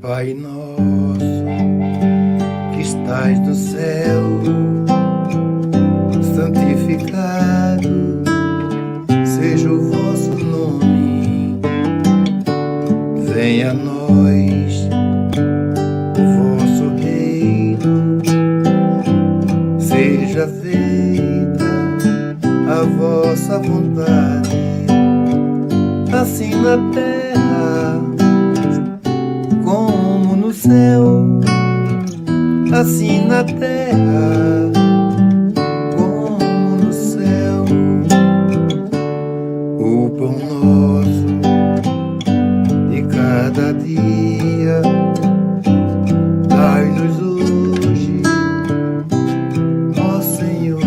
Pai nosso, que estás no céu, santificado seja o vosso nome. Venha a nós o vosso reino, seja feita a vossa vontade, assim na terra como no céu, assim na terra como no céu. O pão nosso de cada dia dai-nos hoje, ó Senhor.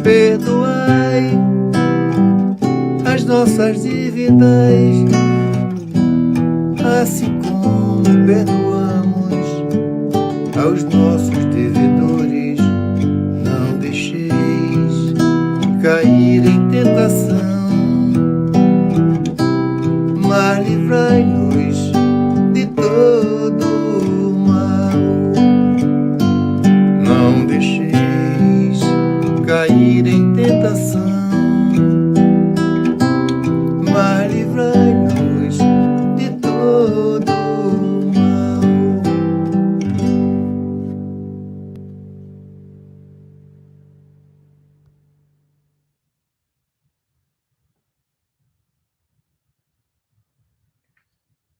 Perdoai as nossas dívidas, assim como perdoamos aos nossos devedores. Não deixeis cair em tentação, mas livrai-nos de todo o mal. Não deixeis cair em tentação, mas livrai-nos de todo o mal.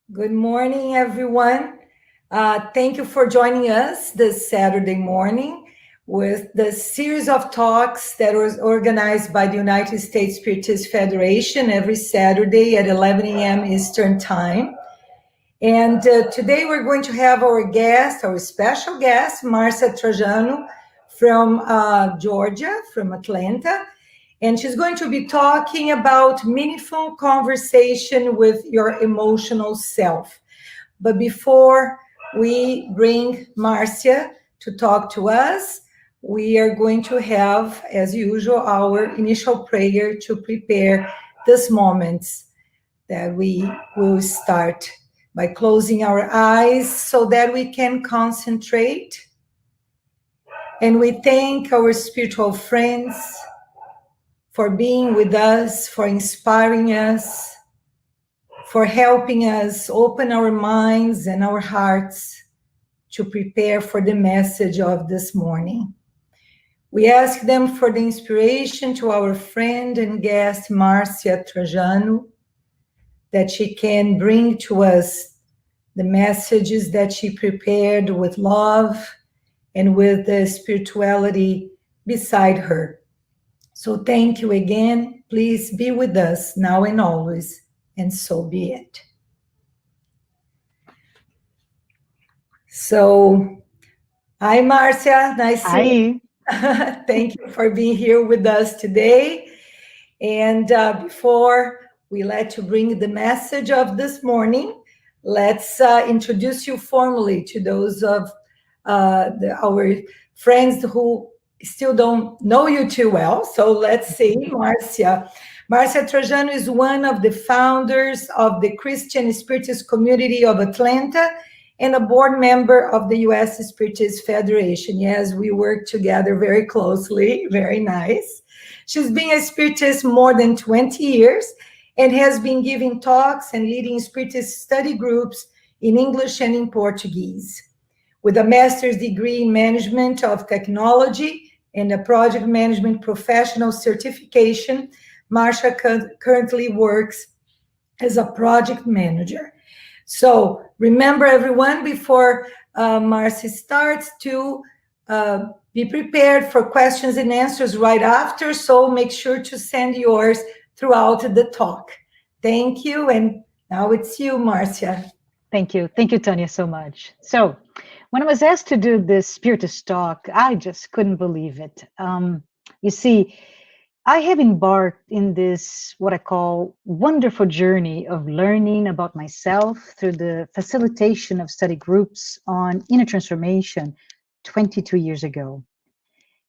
Good morning, everyone. Thank you for joining us this Saturday morning with the series of talks that was organized by the United States Spiritist Federation every Saturday at 11 a.m. Eastern Time. And today we're going to have our special guest, MARCIA TRAJANO from Georgia, from Atlanta. And she's going to be talking about meaningful conversation with your emotional self. But before we bring Marcia to talk to us, we are going to have, as usual, our initial prayer to prepare this moment that we will start by closing our eyes so that we can concentrate. And we thank our spiritual friends for being with us, for inspiring us, for helping us open our minds and our hearts to prepare for the message of this morning. We ask them for the inspiration to our friend and guest, Marcia Trajano, that she can bring to us the messages that she prepared with love and with the spirituality beside her. So thank you again. Please be with us now and always, and so be it. So, hi, Marcia. Nice to see you. Thank you for being here with us today. And before we let you bring the message of this morning, let's introduce you formally to those of our friends who still don't know you too well. So let's see, Marcia. Marcia Trajano is one of the founders of the Christian Spiritist community of Atlanta and a board member of the U.S. Spiritist Federation. Yes, we work together very closely. Very nice. She's been a Spiritist more than 20 years and has been giving talks and leading Spiritist study groups in English and in Portuguese. With a master's degree in management of technology and a project management professional certification, Marcia currently works as a project manager. So remember, everyone, before Marcia starts, to be prepared for questions and answers right after. So make sure to send yours throughout the talk. Thank you. And now it's you, Marcia. Thank you. Thank you, Tanya, so much. So when I was asked to do this Spiritist talk, I just couldn't believe it. You see, I have embarked in this, what I call, wonderful journey of learning about myself through the facilitation of study groups on inner transformation 22 years ago.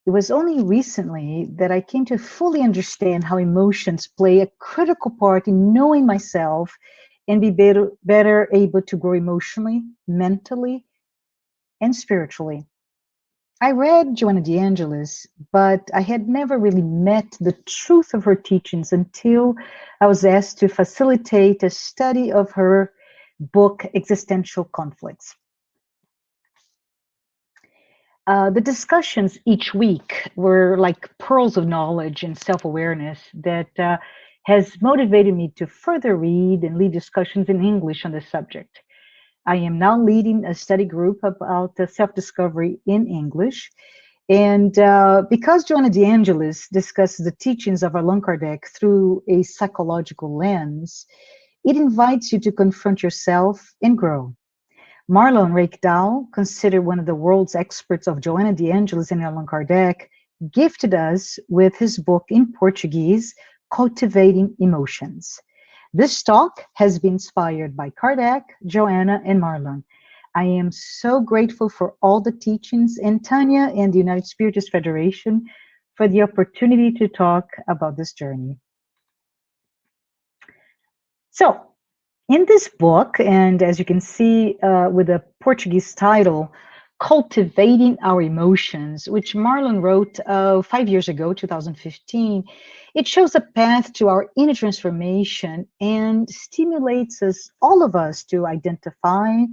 It was only recently that I came to fully understand how emotions play a critical part in knowing myself and be better able to grow emotionally, mentally, and spiritually. I read Joanna de Angelis, but I had never really met the truth of her teachings until I was asked to facilitate a study of her book, Existential Conflicts. The discussions each week were like pearls of knowledge and self-awareness that has motivated me to further read and lead discussions in English on the subject. I am now leading a study group about self-discovery in English. And because Joanna de Angelis discusses the teachings of Allan Kardec through a psychological lens, it invites you to confront yourself and grow. Marlon Reikdal, considered one of the world's experts of Joanna de Angelis and Allan Kardec, gifted us with his book in Portuguese, Cultivating Emotions. This talk has been inspired by Kardec, Joanna, and Marlon. I am so grateful for all the teachings and Tanya and the United Spiritist Federation for the opportunity to talk about this journey. So, in this book, and as you can see with a Portuguese title, Cultivating Our Emotions, which Marlon wrote 5 years ago, 2015, it shows a path to our inner transformation and stimulates us, all of us, to identify,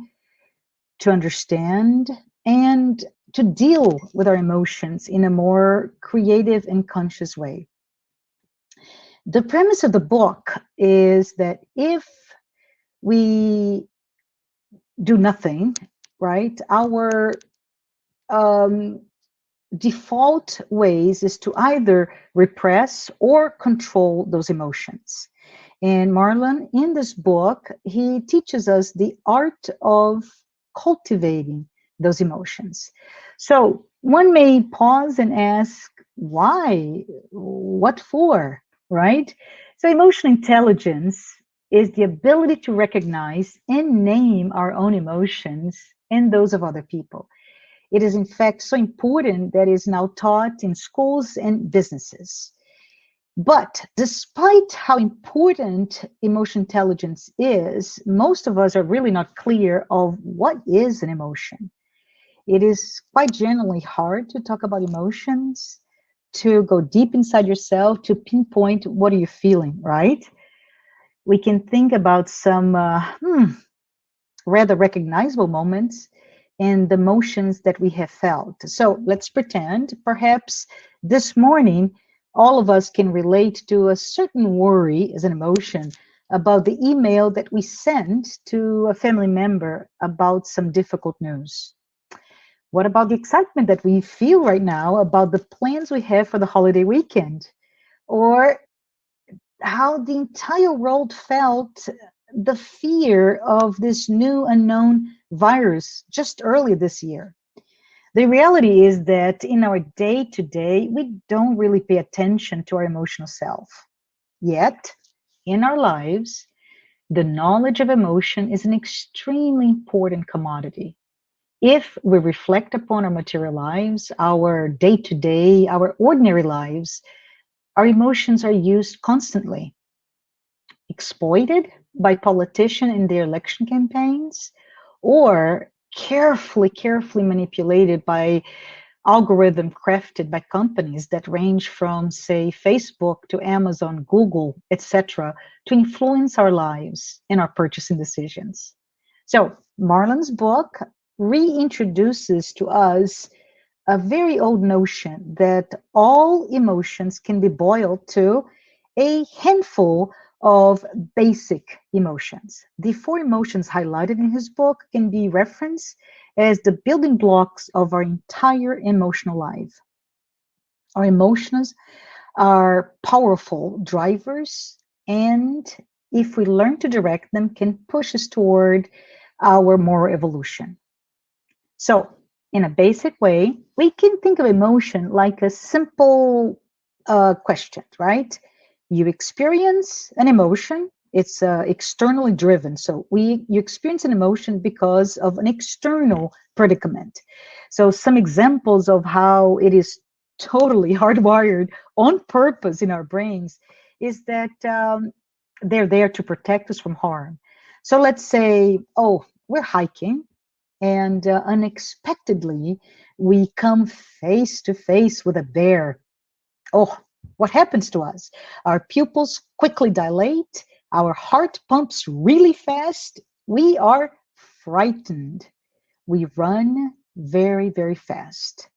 to understand, and to deal with our emotions in a more creative and conscious way. The premise of the book is that if we do nothing, right, our default ways is to either repress or control those emotions. And Marlon, in this book, he teaches us the art of cultivating those emotions. So one may pause and ask, why? What for? Right? So emotional intelligence is the ability to recognize and name our own emotions and those of other people. It is, in fact, so important that it is now taught in schools and businesses. But despite how important emotional intelligence is, most of us are really not clear of what is an emotion. It is quite generally hard to talk about emotions, to go deep inside yourself, to pinpoint what are you feeling, right? We can think about some rather recognizable moments and the emotions that we have felt. So let's pretend perhaps this morning all of us can relate to a certain worry as an emotion about the email that we sent to a family member about some difficult news. What about the excitement that we feel right now about the plans we have for the holiday weekend? Or how the entire world felt the fear of this new unknown virus just early this year. The reality is that in our day-to-day, we don't really pay attention to our emotional self. Yet, in our lives, the knowledge of emotion is an extremely important commodity. If we reflect upon our material lives, our day-to-day, our ordinary lives, our emotions are used constantly, exploited by politicians in their election campaigns, or carefully manipulated by algorithm crafted by companies that range from, say, Facebook to Amazon, Google, etc., to influence our lives and our purchasing decisions. So Marlon's book reintroduces to us a very old notion that all emotions can be boiled to a handful of basic emotions. The 4 emotions highlighted in his book can be referenced as the building blocks of our entire emotional life. Our emotions are powerful drivers, and if we learn to direct them, can push us toward our moral evolution. So, in a basic way, we can think of emotion like a simple question, right? You experience an emotion, it's externally driven. So you experience an emotion because of an external predicament. So some examples of how it is totally hardwired on purpose in our brains is that they're there to protect us from harm. So let's say, oh, we're hiking, and unexpectedly, we come face to face with a bear. Oh, what happens to us? Our pupils quickly dilate, our heart pumps really fast, we are frightened. We run very, very fast.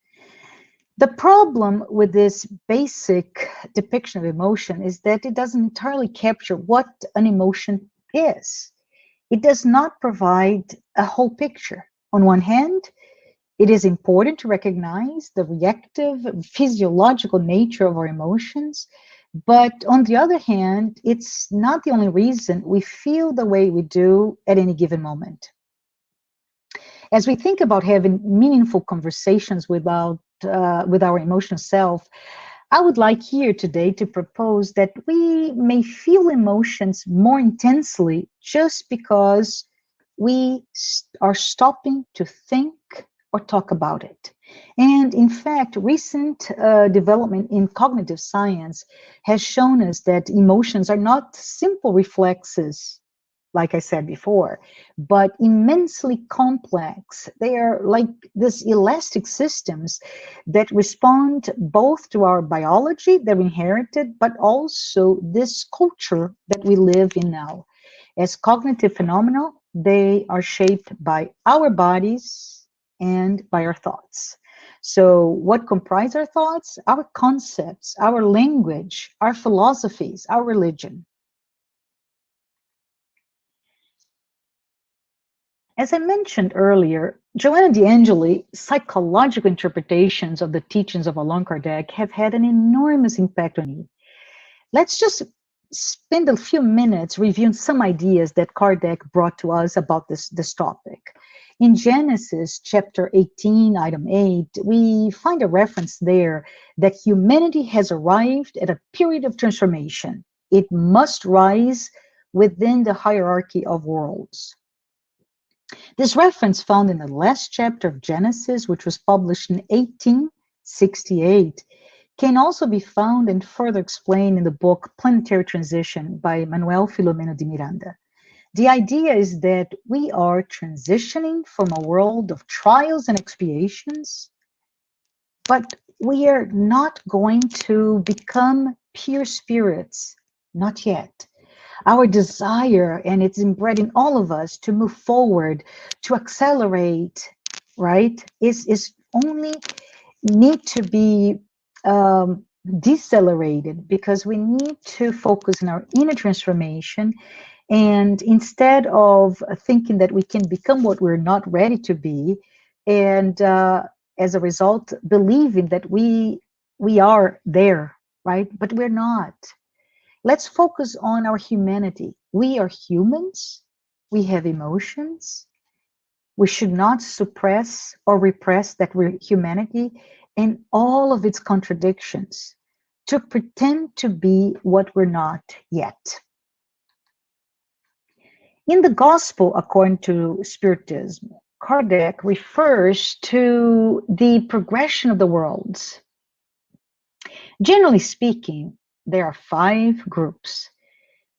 The problem with this basic depiction of emotion is that it doesn't entirely capture what an emotion is. It does not provide a whole picture. On one hand, it is important to recognize the reactive physiological nature of our emotions, but on the other hand, it's not the only reason we feel the way we do at any given moment. As we think about having meaningful conversations with our emotional self, I would like here today to propose that we may feel emotions more intensely just because we are stopping to think or talk about it. And in fact, recent development in cognitive science has shown us that emotions are not simple reflexes, like I said before, but immensely complex. They are like these elastic systems that respond both to our biology that we inherited, but also this culture that we live in now. As cognitive phenomena, they are shaped by our bodies and by our thoughts. So what comprise our thoughts? Our concepts, our language, our philosophies, our religion. As I mentioned earlier, Joanna D'Angeli, psychological interpretations of the teachings of Allan Kardec have had an enormous impact on me. Let's just spend a few minutes reviewing some ideas that Kardec brought to us about this topic. In Genesis chapter 18, item 8, we find a reference there that humanity has arrived at a period of transformation. It must rise within the hierarchy of worlds. This reference found in the last chapter of Genesis, which was published in 1868, can also be found and further explained in the book Planetary Transition by Manuel Filomeno de Miranda. The idea is that we are transitioning from a world of trials and expiations, but we are not going to become pure spirits, not yet. Our desire, and it's inbred in all of us, to move forward, to accelerate, right, is only need to be decelerated, because we need to focus on our inner transformation. And instead of thinking that we can become what we're not ready to be, and as a result, believing that we are there, right, but we're not. Let's focus on our humanity. We are humans. We have emotions. We should not suppress or repress that we're humanity and all of its contradictions to pretend to be what we're not yet. In the Gospel, according to Spiritism, Kardec refers to the progression of the worlds. Generally speaking, there are 5 groups: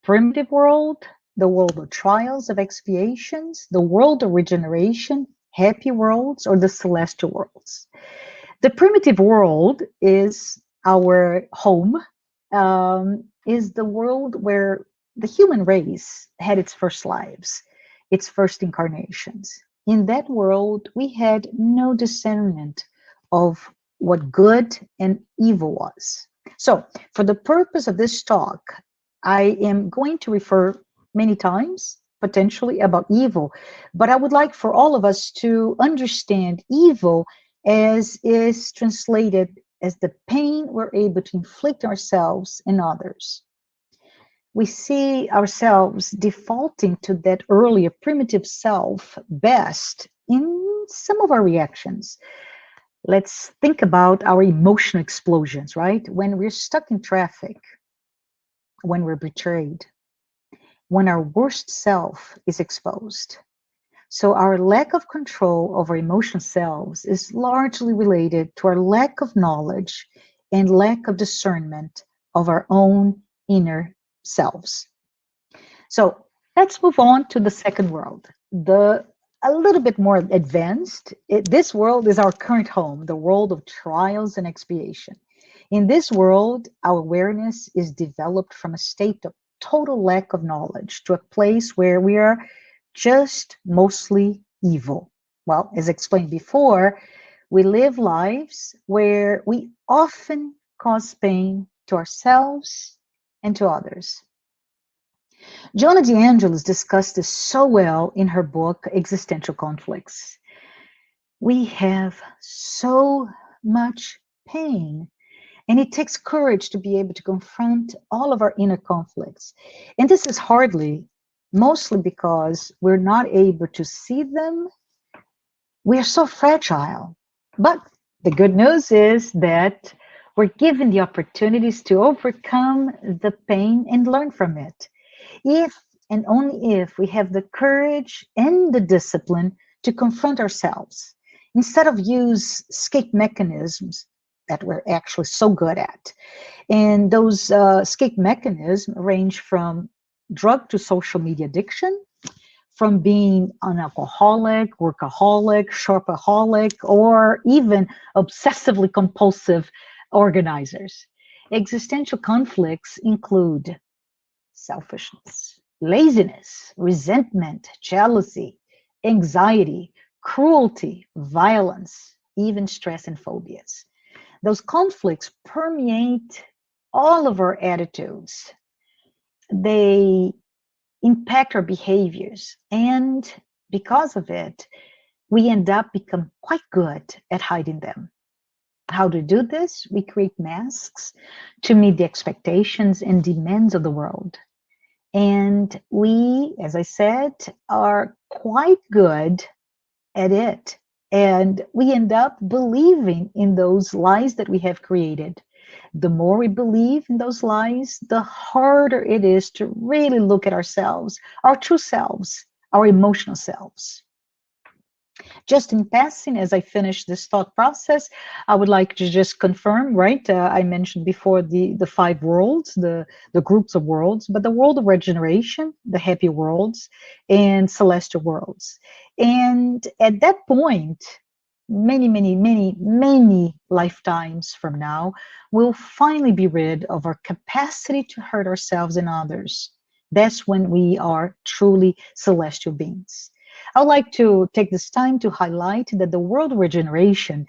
primitive world, the world of trials, of expiations, the world of regeneration, happy worlds, or the celestial worlds. The primitive world is our home, is the world where the human race had its first lives, its first incarnations. In that world, we had no discernment of what good and evil was. So, for the purpose of this talk, I am going to refer many times, potentially, about evil, but I would like for all of us to understand evil as is translated as the pain we're able to inflict ourselves and others. We see ourselves defaulting to that earlier primitive self best in some of our reactions. Let's think about our emotional explosions, right? When we're stuck in traffic, when we're betrayed, when our worst self is exposed. So our lack of control over emotional selves is largely related to our lack of knowledge and lack of discernment of our own inner selves. So Let's move on to the second world, the a little bit more advanced. This world is our current home, the world of trials and expiation. In this world, our awareness is developed from a state of total lack of knowledge to a place where we are just mostly evil. Well, as explained before, we live lives where we often cause pain to ourselves and to others. Jonah DeAngelis discussed this so well in her book, Existential Conflicts. We have so much pain, and it takes courage to be able to confront all of our inner conflicts. And this is mostly because we're not able to see them. We are so fragile. But the good news is that we're given the opportunities to overcome the pain and learn from it. If and only if we have the courage and the discipline to confront ourselves, instead of use escape mechanisms that we're actually so good at. And those escape mechanisms range from drug to social media addiction, from being an alcoholic, workaholic, shopaholic, or even obsessively compulsive organizers. Existential conflicts include selfishness, laziness, resentment, jealousy, anxiety, cruelty, violence, even stress and phobias. Those conflicts permeate all of our attitudes. They impact our behaviors, and because of it, we end up become quite good at hiding them. How to do this? We create masks to meet the expectations and demands of the world. And we, as I said, are quite good at it. And we end up believing in those lies that we have created. The more we believe in those lies, the harder it is to really look at ourselves, our true selves, our emotional selves. Just in passing, as I finish this thought process, I would like to just confirm, right? I mentioned before the five worlds, the groups of worlds, but the world of regeneration, the happy worlds, and celestial worlds. And at that point, many lifetimes from now, we'll finally be rid of our capacity to hurt ourselves and others. That's when we are truly celestial beings. I would like to take this time to highlight that the world of regeneration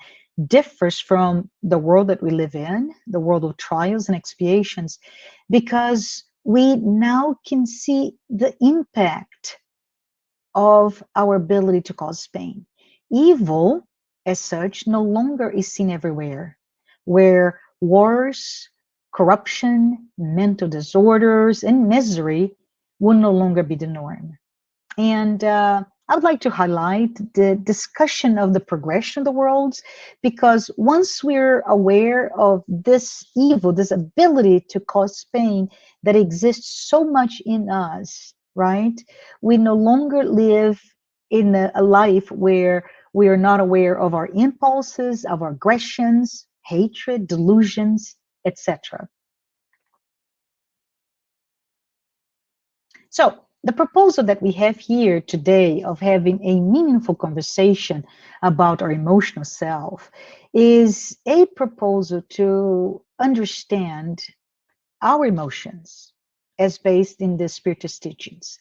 differs from the world that we live in, the world of trials and expiations, because we now can see the impact of our ability to cause pain. Evil, as such, no longer is seen everywhere, where wars, corruption, mental disorders, and misery will no longer be the norm. And I would like to highlight the discussion of the progression of the worlds, because once we're aware of this evil, this ability to cause pain that exists so much in us, right? We no longer live in a life where we are not aware of our impulses, of our aggressions, hatred, delusions, etc. So, the proposal that we have here today of having a meaningful conversation about our emotional self is a proposal to understand our emotions as based in the Spiritist teachings.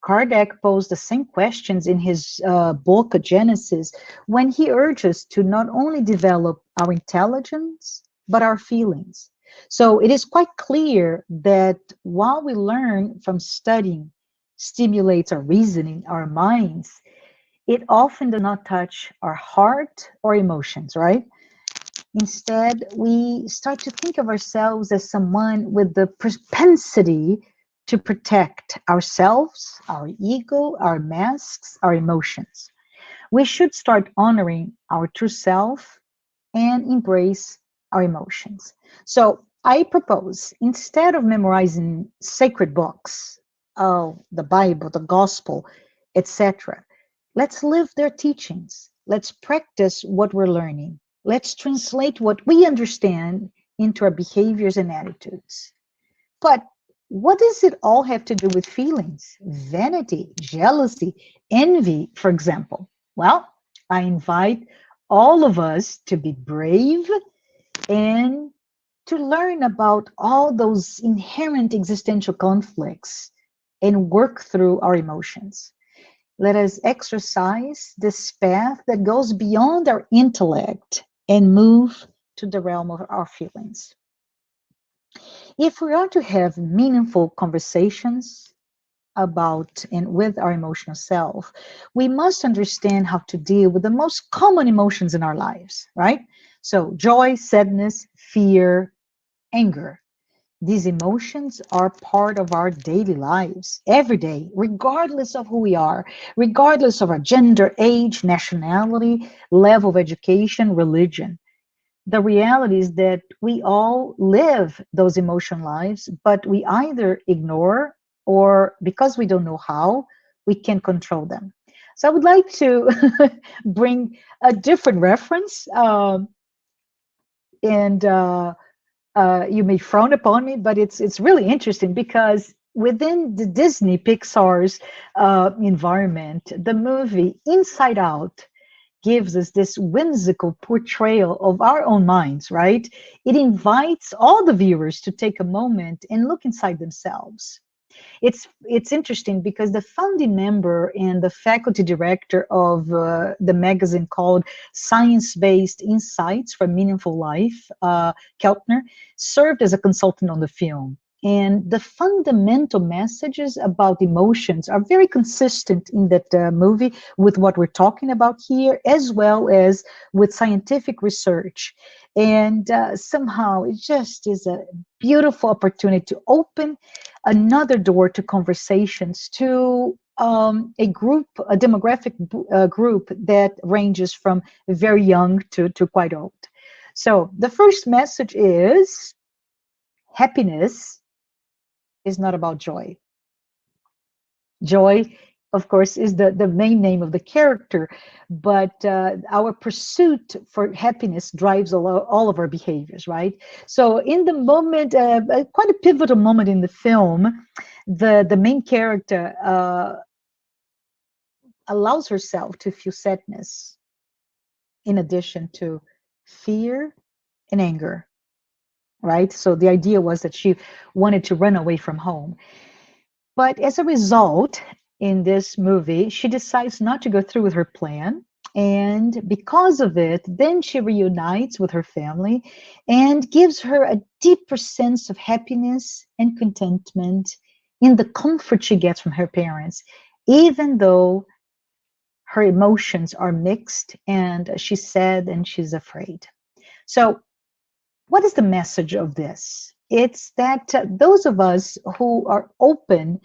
Kardec posed the same questions in his book, Genesis, when he urges to not only develop our intelligence, but our feelings. So it is quite clear that while we learn from studying stimulates our reasoning, our minds, it often does not touch our heart or emotions, right? Instead, we start to think of ourselves as someone with the propensity to protect ourselves, our ego, our masks, our emotions. We should start honoring our true self and embrace our emotions. So I propose, instead of memorizing sacred books, the Bible, the gospel, etc., let's live their teachings. Let's practice what we're learning. Let's translate what we understand into our behaviors and attitudes. But what does it all have to do with feelings? Vanity, jealousy, envy, for example. Well, I invite all of us to be brave and to learn about all those inherent existential conflicts and work through our emotions. Let us exercise this path that goes beyond our intellect and move to the realm of our feelings. If we are to have meaningful conversations about and with our emotional self, we must understand how to deal with the most common emotions in our lives, right? So, joy, sadness, fear, anger. These emotions are part of our daily lives every day, regardless of who we are, regardless of our gender, age, nationality, level of education, religion. The reality is that we all live those emotion lives, but we either ignore or because we don't know how, we can control them. So I would like to bring a different reference, and you may frown upon me, but it's really interesting because within the Disney Pixar's environment, the movie Inside Out gives us this whimsical portrayal of our own minds, right? It invites all the viewers to take a moment and look inside themselves. It's interesting because the founding member and the faculty director of the magazine called Science-Based Insights for Meaningful Life, Keltner, served as a consultant on the film. And the fundamental messages about emotions are very consistent in that movie with what we're talking about here, as well as with scientific research. And somehow it just is a beautiful opportunity to open another door to conversations to a group, a demographic group that ranges from very young to quite old. So the first message is happiness is not about joy. Joy, of course, is the main name of the character, but our pursuit for happiness drives all of our behaviors, right? So in the moment, quite a pivotal moment in the film, the main character allows herself to feel sadness in addition to fear and anger, right? So the idea was that she wanted to run away from home. But as a result, in this movie, she decides not to go through with her plan. And because of it, then she reunites with her family and gives her a deeper sense of happiness and contentment in the comfort she gets from her parents, even though her emotions are mixed and she's sad and she's afraid. So, what is the message of this? It's that those of us who are open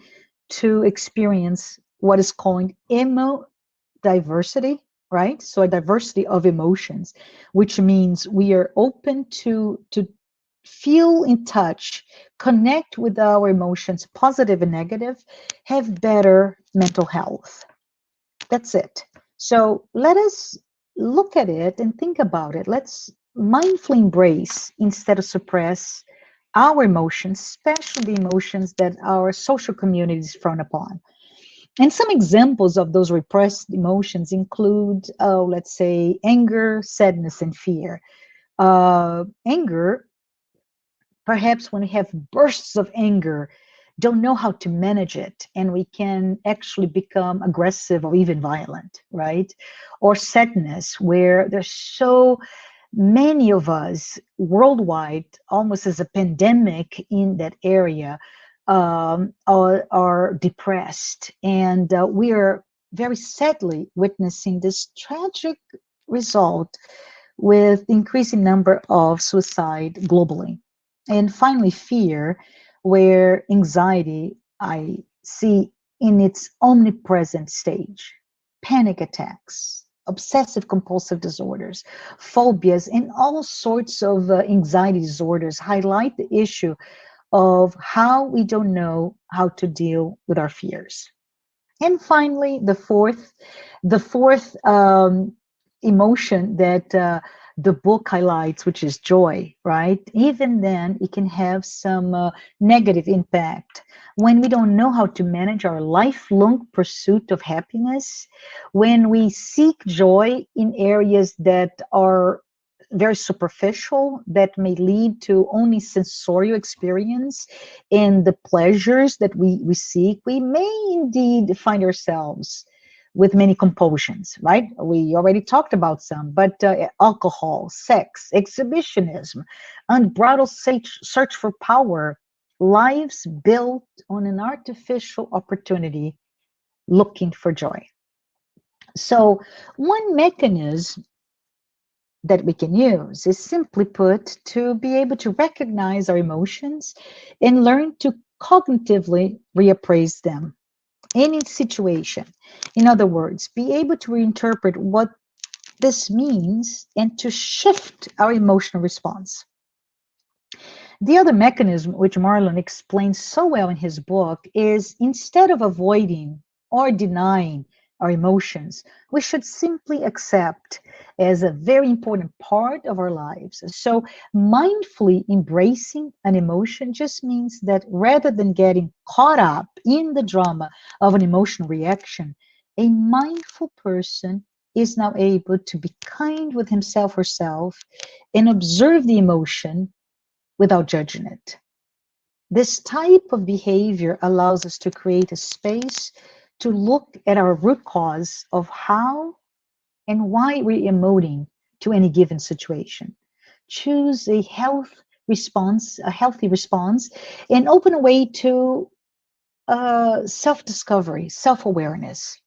to experience what is called emo diversity, right? So a diversity of emotions, which means we are open to feel in touch, connect with our emotions, positive and negative, have better mental health. That's it. So let us look at it and think about it. Let's mindfully embrace instead of suppress our emotions, especially the emotions that our social communities frown upon. And some examples of those repressed emotions include, let's say, anger, sadness, and fear. Anger, perhaps when we have bursts of anger, don't know how to manage it, and we can actually become aggressive or even violent, right? Or sadness, where there's so many of us worldwide, almost as a pandemic in that area, are depressed. And we are very sadly witnessing this tragic result with increasing number of suicide globally. And finally, fear, where anxiety I see in its omnipresent stage, panic attacks, obsessive compulsive disorders, phobias, and all sorts of anxiety disorders highlight the issue of how we don't know how to deal with our fears. And finally, the fourth emotion that the book highlights, which is joy, right? Even then, it can have some negative impact. When we don't know how to manage our lifelong pursuit of happiness, when we seek joy in areas that are very superficial, that may lead to only sensorial experience and the pleasures that we seek, we may indeed find ourselves with many compulsions, right? We already talked about some, but alcohol, sex, exhibitionism, unbridled search for power, lives built on an artificial opportunity looking for joy. So, one mechanism that we can use is simply put to be able to recognize our emotions and learn to cognitively reappraise them any situation. In other words, be able to reinterpret what this means and to shift our emotional response. The other mechanism, which Marlon explains so well in his book, is instead of avoiding or denying our emotions, we should simply accept as a very important part of our lives. So, mindfully embracing an emotion just means that rather than getting caught up in the drama of an emotional reaction, a mindful person is now able to be kind with himself or herself and observe the emotion without judging it. This type of behavior allows us to create a space to look at our root cause of how and why we're emoting to any given situation. Choose a healthy response, and open a way to self-discovery, self-awareness,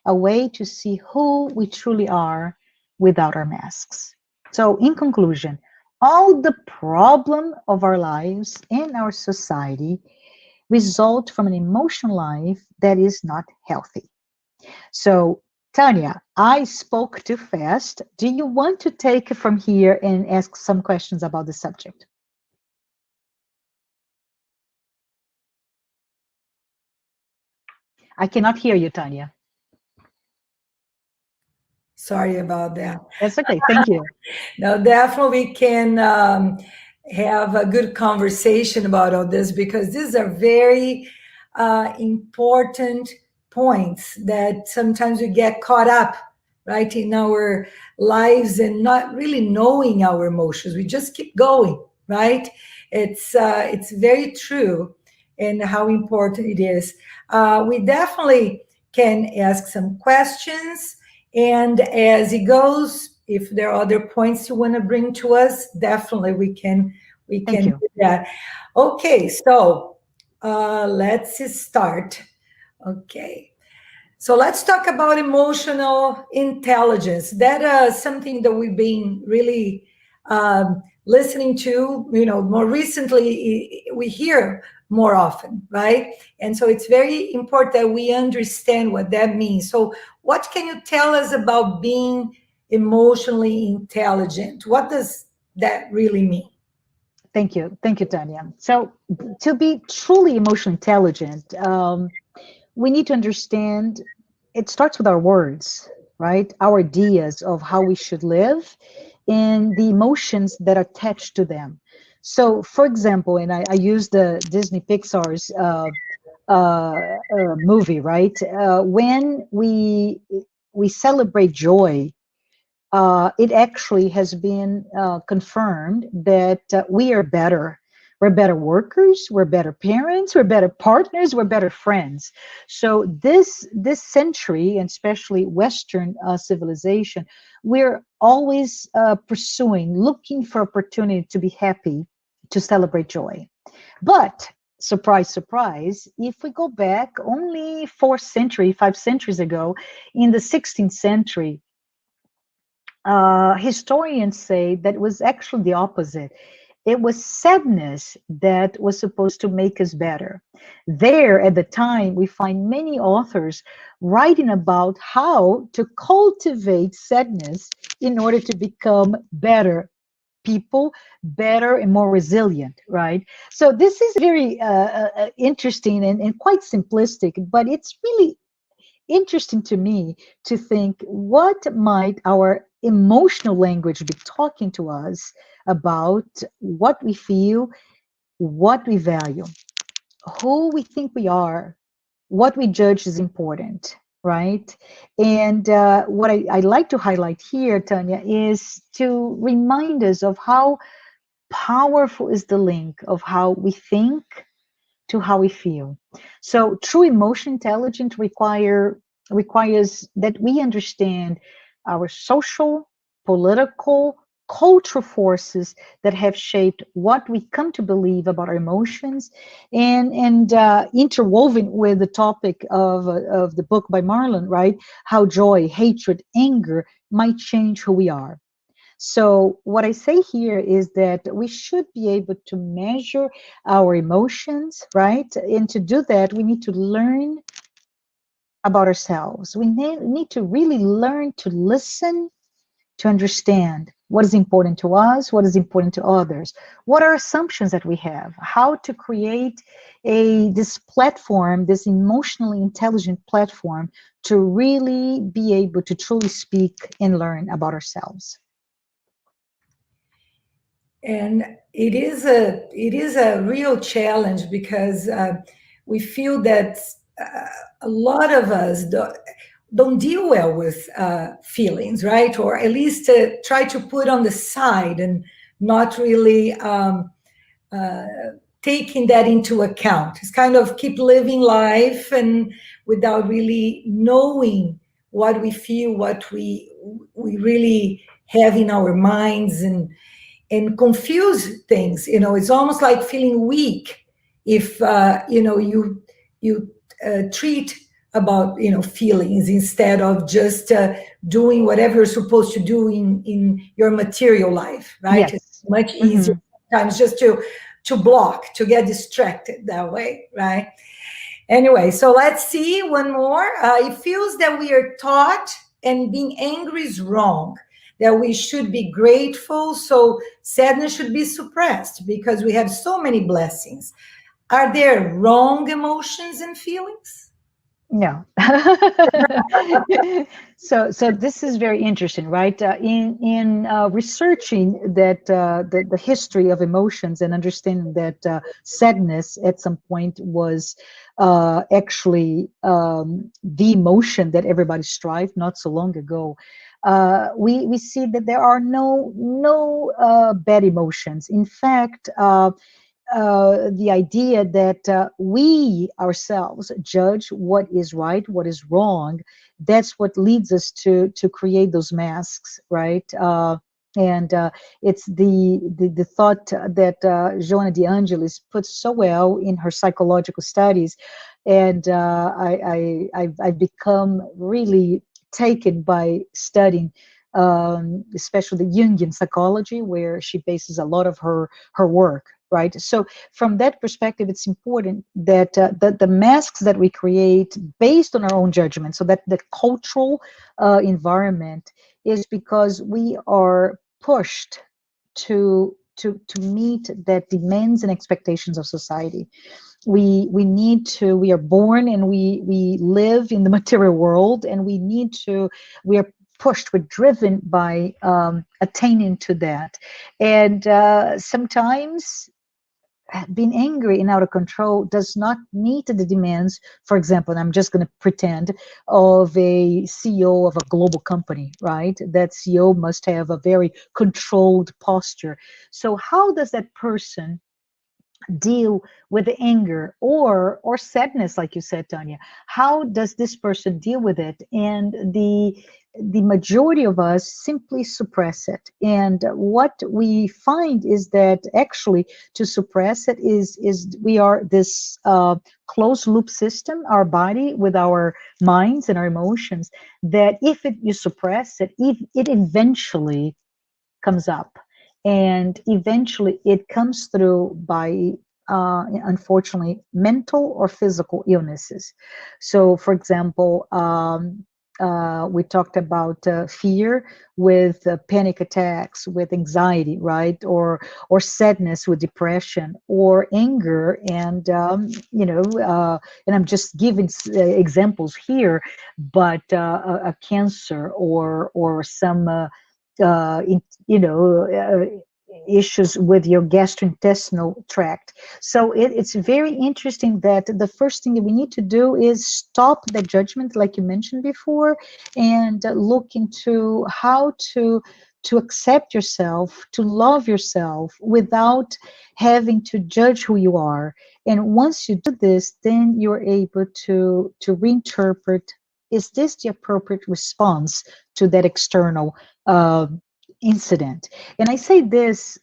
a way to see who we truly are without our masks. So, in conclusion, all the problem of our lives and our society result from an emotional life that is not healthy. So, Tanya, I spoke too fast. Do you want to take it from here and ask some questions about the subject? I cannot hear you, Tanya. Sorry about that. That's okay. Thank you. Now, definitely we can have a good conversation about all this because these are very important points that sometimes we get caught up, right, in our lives and not really knowing our emotions. We just keep going, right? It's very true, and how important it is. We definitely can ask some questions, and as it goes, if there are other points you want to bring to us, definitely we Thank can you. do that. Okay, so let's start. Okay. So let's talk about emotional intelligence. That is something that we've been really listening to. More recently, we hear more often, right? And so it's very important that we understand what that means. So, what can you tell us about being emotionally intelligent? What does that really mean? Thank you. Thank you, Tanya. So, to be truly emotionally intelligent, we need to understand it starts with our words, right? Our ideas of how we should live and the emotions that are attached to them. So, for example, and I use the Disney Pixar's movie, right? When we celebrate joy, it actually has been confirmed that we are better. We're better workers. We're better parents. We're better partners. We're better friends. So this century, and especially Western civilization, we're always pursuing, looking for opportunity to be happy, to celebrate joy. But surprise, surprise, if we go back only 5 centuries ago, in the 16th century, historians say that it was actually the opposite. It was sadness that was supposed to make us better. There, at the time, we find many authors writing about how to cultivate sadness in order to become better people, better and more resilient, right? So, this is very interesting and quite simplistic, but it's really interesting to me to think what might our emotional language be talking to us about what we feel, what we value, who we think we are, what we judge is important, right? And what I like to highlight here, Tanya, is to remind us of how powerful is the link of how we think to how we feel. So true emotion intelligence requires that we understand our social, political, cultural forces that have shaped what we come to believe about our emotions, and interwoven with the topic of the book by Marlon, right? How joy, hatred, anger might change who we are. So what I say here is that we should be able to measure our emotions, right? And to do that, we need to learn about ourselves. We need to really learn to listen, to understand what is important to us, what is important to others, what are assumptions that we have, how to create this platform, this emotionally intelligent platform, to really be able to truly speak and learn about ourselves. And it is a real challenge because we feel that a lot of us don't deal well with feelings, right? Or at least try to put on the side and not really uh, taking that into account. It's kind of keep living life and without really knowing what we feel, what we really have in our minds, and confuse things. It's almost like feeling weak if you treat about feelings instead of just doing whatever you're supposed to do in your material life, right? Yes. It's much easier sometimes just to block, to get distracted that way, right? Anyway, so let's see one more. It feels that we are taught and being angry is wrong, that we should be grateful, so sadness should be suppressed because we have so many blessings. Are there wrong emotions and feelings? No. So this is very interesting, right? In researching that the history of emotions and understanding that sadness at some point was actually the emotion that everybody strived not so long ago. We see that there are no bad emotions. In fact, the idea that we ourselves judge what is right, what is wrong, that's what leads us to create those masks, right? And it's the thought that Joanna de Angelis puts so well in her psychological studies, and I've become really taken by studying, especially Jungian psychology, where she bases a lot of her work. Right. So from that perspective, it's important that the masks that we create based on our own judgment, so that the cultural environment is because we are pushed to meet that demands and expectations of society. We are born and we live in the material world, and we are pushed, we're driven by attaining to that. And sometimes being angry and out of control does not meet the demands, for example, and I'm just going to pretend, of a CEO of a global company, right? That CEO must have a very controlled posture. So how does that person deal with the anger or sadness, like you said, Tanya? How does this person deal with it? And the majority of us simply suppress it. And what we find is that actually to suppress it is we are this closed loop system, our body with our minds and our emotions, that if you suppress it, it eventually comes up, and eventually it comes through by unfortunately mental or physical illnesses. So for example, we talked about fear with panic attacks, with anxiety, right? Or sadness with depression, or anger, and and I'm just giving examples here, but a cancer or some you know, issues with your gastrointestinal tract. So it's very interesting that the first thing that we need to do is stop the judgment, like you mentioned before, and look into how to accept yourself, to love yourself without having to judge who you are. And once you do this, then you're able to reinterpret, is this the appropriate response to that external incident? And I say this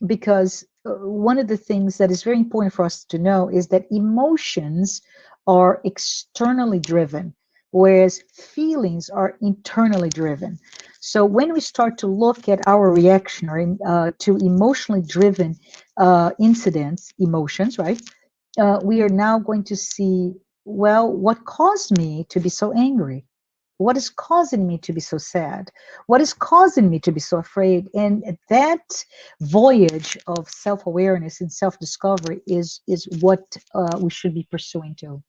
because one of the things that is very important for us to know is that emotions are externally driven, whereas feelings are internally driven. So when we start to look at our reaction or to emotionally driven incidents, emotions, right? We are now going to see, well, what caused me to be so angry? What is causing me to be so sad? What is causing me to be so afraid? And that voyage of self-awareness and self-discovery is what we should be pursuing too.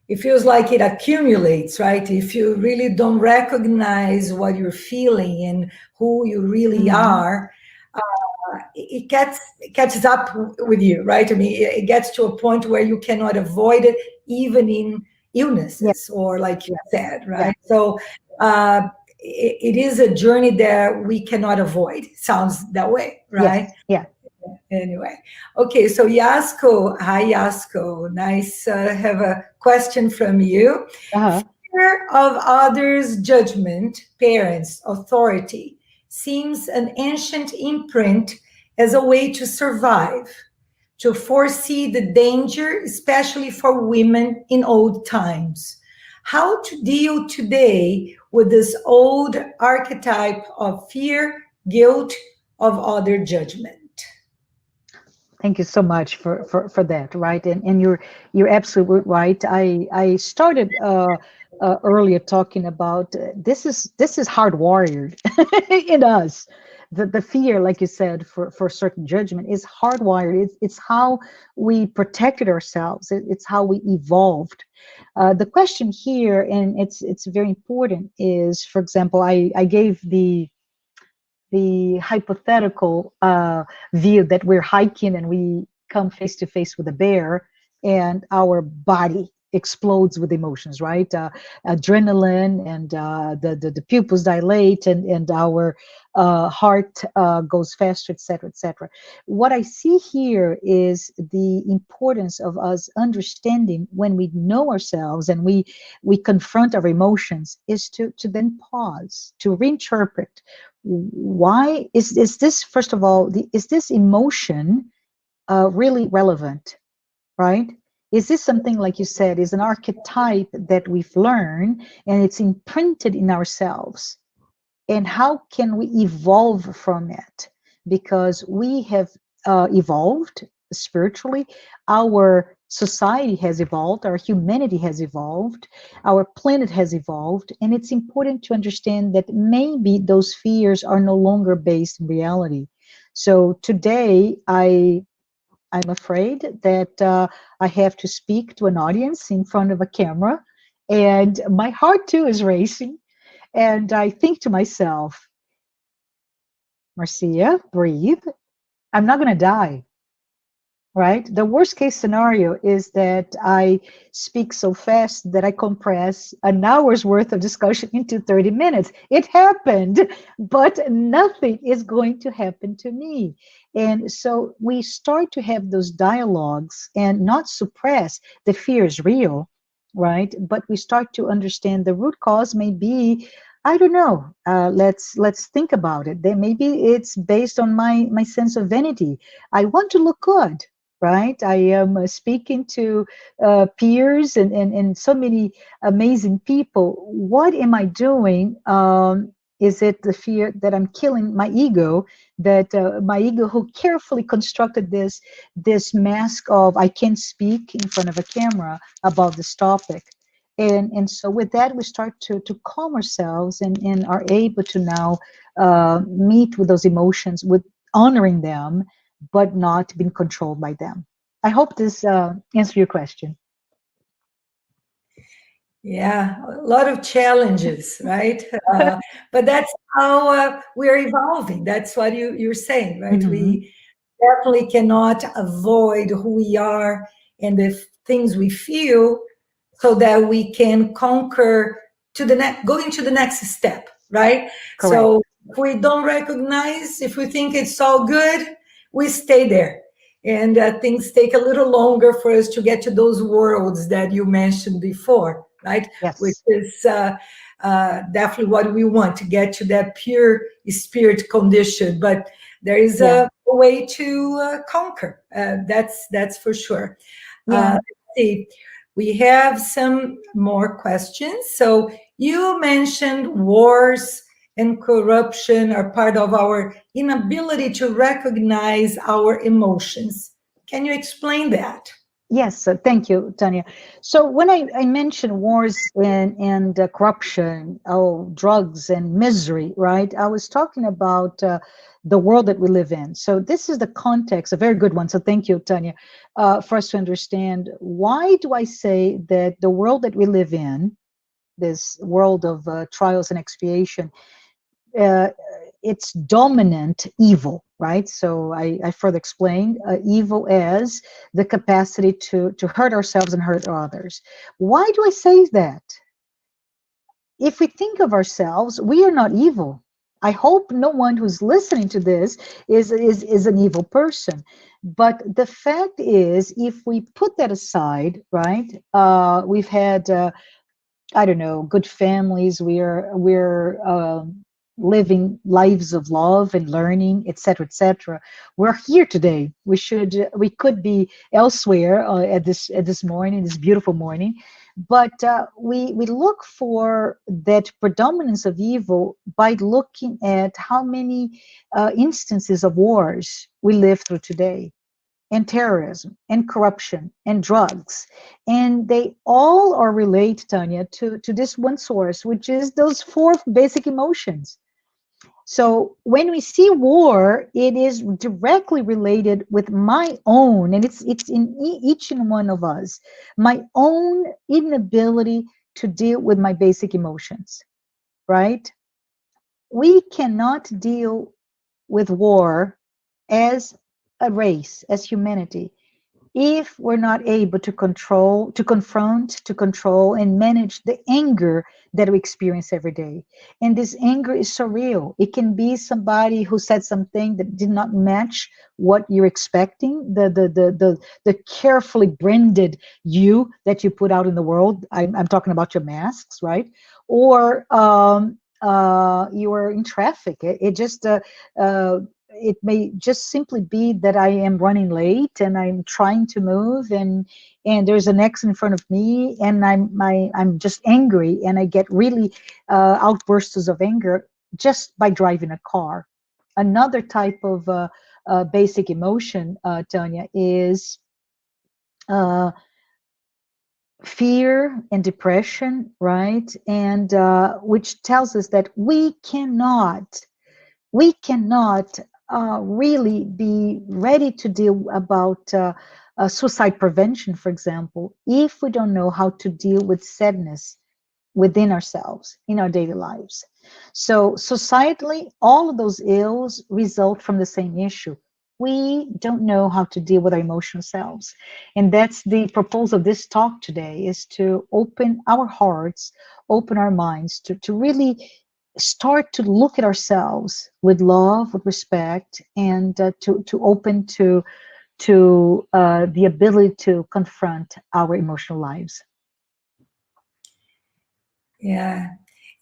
It feels like it accumulates, right? If you really don't recognize what you're feeling and who you really are, it catches up with you, right? I mean, it gets to a point where you cannot avoid it, even in illnesses, or like you said, right? So it is a journey that we cannot avoid. Sounds that way, right? Yeah. Anyway, okay, so Yasko, hi Yasko, nice have a question from you. Fear of others' judgment, parents, authority, seems an ancient imprint as a way to survive, to foresee the danger, especially for women in old times. How to deal today with this old archetype of fear, guilt of other judgment? Thank you so much for that, right? And you're absolutely right. I started earlier talking about this is hardwired in us. The fear, like you said, for certain judgment is hardwired. It's how we protected ourselves. It's how we evolved. The question here, and it's very important, is, for example, I gave the hypothetical view that we're hiking and we come face to face with a bear and our body explodes with emotions, right? Adrenaline, and the pupils dilate, and our heart goes faster, etc., etc. What I see here is the importance of us understanding, when we know ourselves and we confront our emotions, is to then pause, to reinterpret. Why is this, first of all, is this emotion really relevant, right? Is this something, like you said, is an archetype that we've learned and it's imprinted in ourselves? And how can we evolve from it? Because we have evolved spiritually, our society has evolved, our humanity has evolved, our planet has evolved, and it's important to understand that maybe those fears are no longer based in reality. So today, I'm afraid that I have to speak to an audience in front of a camera, and my heart too is racing. And I think to myself, Marcia, breathe. I'm not going to die, right? The worst case scenario is that I speak so fast that I compress an hour's worth of discussion into 30 minutes. It happened, but nothing is going to happen to me. And so we start to have those dialogues and not suppress the fear is real, right? But we start to understand the root cause may be, I don't know. Let's think about it. Then maybe it's based on my sense of vanity. I want to look good, right? I am speaking to peers and so many amazing people. What am I doing? Is it the fear that I'm killing my ego? That my ego, who carefully constructed this mask of I can't speak in front of a camera about this topic. And so with that, we start to calm ourselves and are able to now meet with those emotions, with honoring them, but not being controlled by them. I hope this answers your question. Yeah, a lot of challenges, right? But that's how we're evolving. That's what you're saying, right? Hmm. We definitely cannot avoid who we are and the things we feel so that we can conquer to the next, going to the next step, right? Correct. So if we don't recognize, if we think it's all good, we stay there. And things take a little longer for us to get to those worlds that you mentioned before, right? Which Yes. is definitely what we want to get to that pure spirit condition. But there is Yeah. a way to conquer. That's for sure. Yeah. Let's see. We have some more questions. So you mentioned wars and corruption are part of our inability to recognize our emotions. Can you explain that? Yes, thank you, Tanya. So when I mentioned wars and corruption, oh, drugs and misery, right? I was talking about the world that we live in. So this is the context, a very good one. So thank you, Tanya, for us to understand why do I say that the world that we live in, this world of trials and expiation, uh, it's dominant evil, right? So I further explained evil as the capacity to hurt ourselves and hurt others. Why do I say that? If we think of ourselves, we are not evil. I hope no one who's listening to this is an evil person. But the fact is, if we put that aside, right? We've had I don't know, good families. We're living lives of love and learning, etc., etc. We're here today. We could be elsewhere at this morning, this beautiful morning, but we look for that predominance of evil by looking at how many instances of wars we live through today, and terrorism and corruption and drugs. And they all are related, Tanya, to this one source, which is those four basic emotions. So when we see war, it is directly related with my own, and it's in each and one of us, my own inability to deal with my basic emotions, right? We cannot deal with war as a race, as humanity, if we're not able to control, to confront, to control, and manage the anger that we experience every day. And this anger is so real. It can be somebody who said something that did not match what you're expecting, the carefully branded you that you put out in the world. I'm talking about your masks, right? Or you are in traffic. Uh, it may just simply be that I am running late and I'm trying to move, and there's an X in front of me, and I'm just angry, and I get really outbursts of anger just by driving a car. Another type of basic emotion, Tanya, is uh, fear and depression, right? And which tells us that we cannot really be ready to deal about suicide prevention, for example, if we don't know how to deal with sadness within ourselves in our daily lives. So societally, all of those ills result from the same issue. We don't know how to deal with our emotional selves. And that's the proposal of this talk today, is to open our hearts, open our minds to really start to look at ourselves with love, with respect, and to open to the ability to confront our emotional lives. Yeah.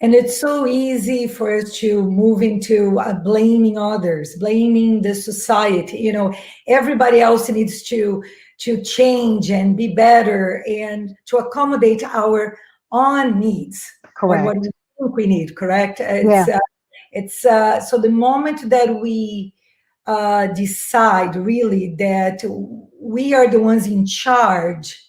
And it's so easy for us to move into blaming others, blaming the society. Everybody else needs to change and be better and to accommodate our own needs or what we Correct. think we need. Correct? Yeah. It's so the moment that we decide really that we are the ones in charge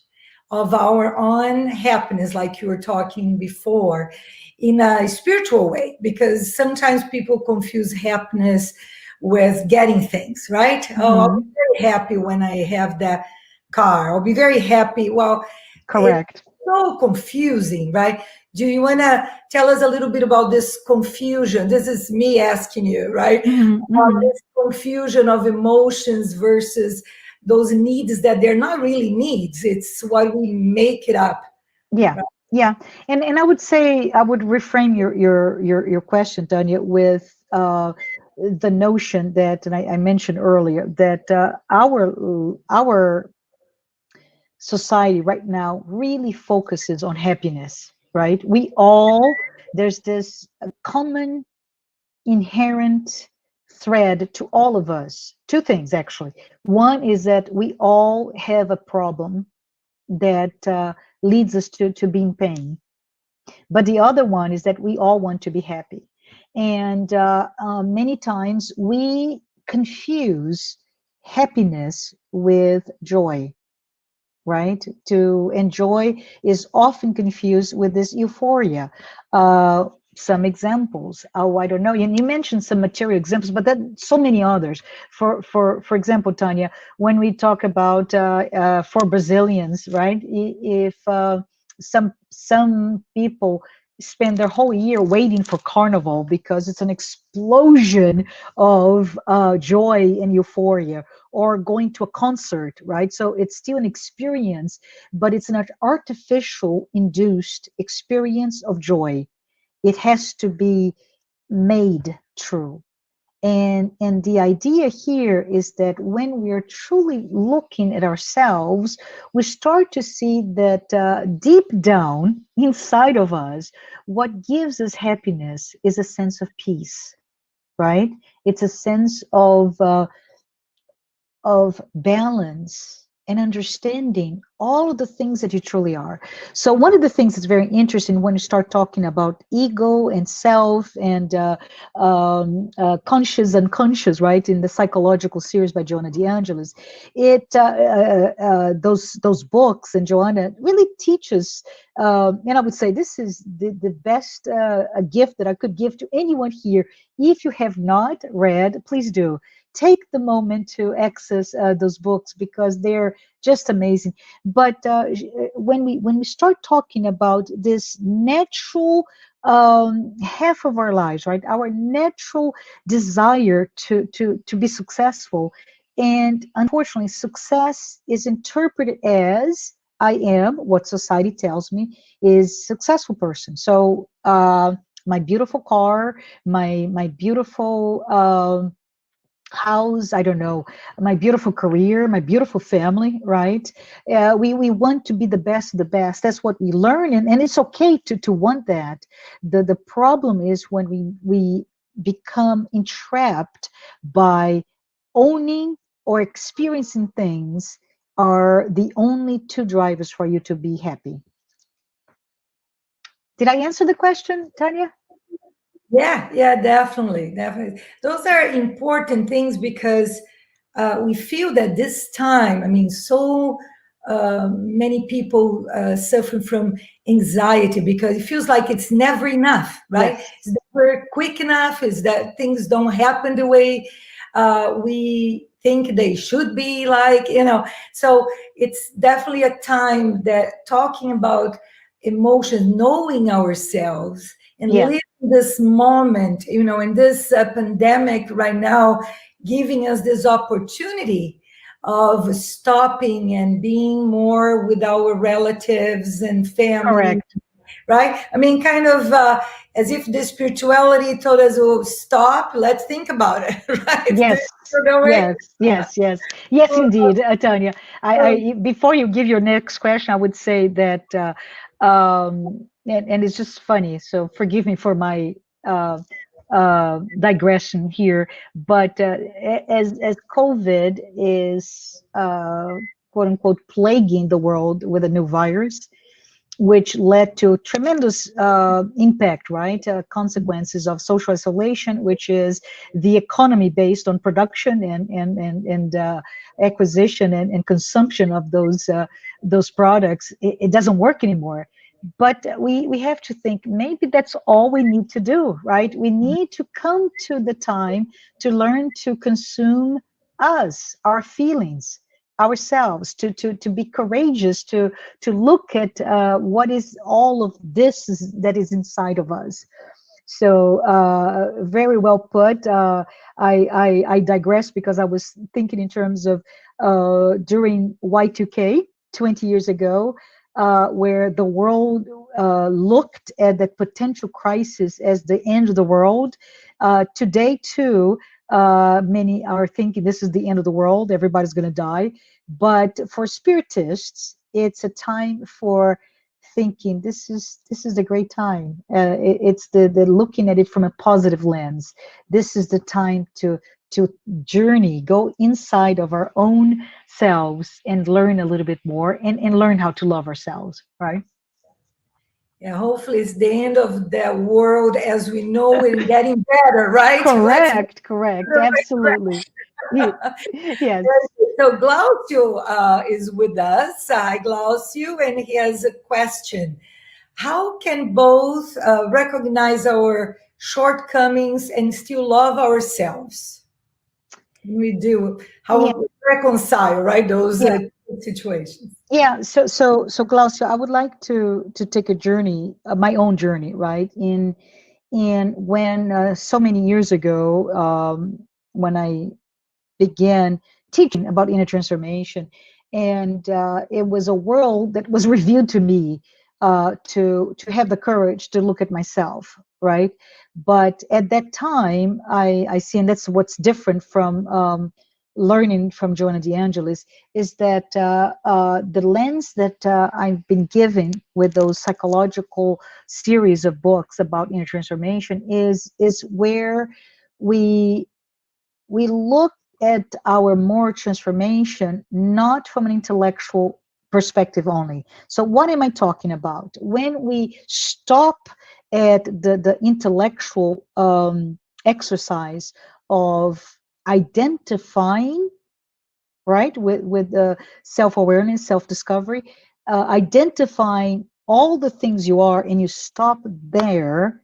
of our own happiness, like you were talking before, in a spiritual way, because sometimes people confuse happiness with getting things, right? Oh, I'll Hmm. be very happy when I have that car. I'll be very happy. Well, it, Correct. so confusing, right? Do you want to tell us a little bit about this confusion? This is me asking you, right? This confusion of emotions versus those needs that they're not really needs. It's what we make it up. Yeah, yeah, and I would say I would reframe your question, Tanya, with the notion that, and I mentioned earlier that our society right now really focuses on happiness, right? We all, there's this common inherent thread to all of us. Two things, actually. One is that we all have a problem that leads us to being pain. But the other one is that we all want to be happy. And many times we confuse happiness with joy, right? To enjoy is often confused with this euphoria. Some examples. Oh, I don't know. And you mentioned some material examples, but then so many others. For example, Tanya, when we talk about for Brazilians, right? If some people spend their whole year waiting for Carnival because it's an explosion of joy and euphoria, or going to a concert, right? So it's still an experience, but it's an artificial induced experience of joy. It has to be made true. And the idea here is that when we are truly looking at ourselves, we start to see that deep down inside of us, what gives us happiness is a sense of peace, right? It's a sense of balance and understanding all of the things that you truly are. So one of the things that's very interesting when you start talking about ego and self and conscious and unconscious, right? In the psychological series by Joanna DeAngelis, those books, and Joanna really teaches. And I would say this is the best a gift that I could give to anyone here. If you have not read, please do take the moment to access those books, because they're just amazing. But when we start talking about this natural half of our lives, right, our natural desire to be successful, and unfortunately success is interpreted as I am what society tells me is successful person. So my beautiful car, my beautiful house, I don't know, my beautiful career, my beautiful family, right? We want to be the best of the best. That's what we learn, and it's okay to want that. The problem is when we become entrapped by owning or experiencing things are the only two drivers for you to be happy. Did I answer the question, Tanya? Yeah, definitely. Those are important things because we feel that this time, I mean, so many people suffering from anxiety because it feels like it's never enough, right? Yes. Is that we're quick enough? Is that things don't happen the way we think they should be, like, So it's definitely a time that talking about emotions, knowing ourselves, and Yeah. living this moment, in this pandemic right now, giving us this opportunity of stopping and being more with our relatives and family, Correct. right? I mean, kind of as if the spirituality told us, oh, stop, let's think about it, right? Yes, The way. yes, indeed, Tanya. Before you give your next question, I would say that, and it's just funny. So forgive me for my digression here, but as COVID is quote unquote plaguing the world with a new virus, which led to tremendous impact, right? Consequences of social isolation, which is the economy based on production and acquisition and consumption of those products. It doesn't work anymore. But we have to think maybe that's all we need to do, right? We need to come to the time to learn to consume us, our feelings, ourselves, to be courageous, to look at what is all of this that is inside of us. So very well put. I digress because I was thinking in terms of during Y2K 20 years ago, where the world looked at that potential crisis as the end of the world. Today too, many are thinking this is the end of the world, everybody's going to die. But for spiritists, it's a time for thinking this is a great time. It's the looking at it from a positive lens. This is the time to journey, go inside of our own selves and learn a little bit more, and learn how to love ourselves, right? Yeah, hopefully it's the end of the world as we know it and getting better, right? Correct, absolutely. Yes. So Glaucio is with us. Hi, Glaucio, and he has a question. How can both recognize our shortcomings and still love ourselves? We do. How we reconcile, right, those situations? Yeah. So Glaucio, I would like to take a journey, my own journey, right? In when so many years ago, when I began teaching about inner transformation, and it was a world that was revealed to me, to have the courage to look at myself, right? But at that time, I see, and that's what's different from learning from Joanna DeAngelis, is that the lens that I've been given with those psychological series of books about inner transformation is where we look at our moral transformation not from an intellectual perspective only. So what am I talking about? When we stop at the intellectual exercise of identifying, right, with self-awareness, self-discovery, identifying all the things you are, and you stop there,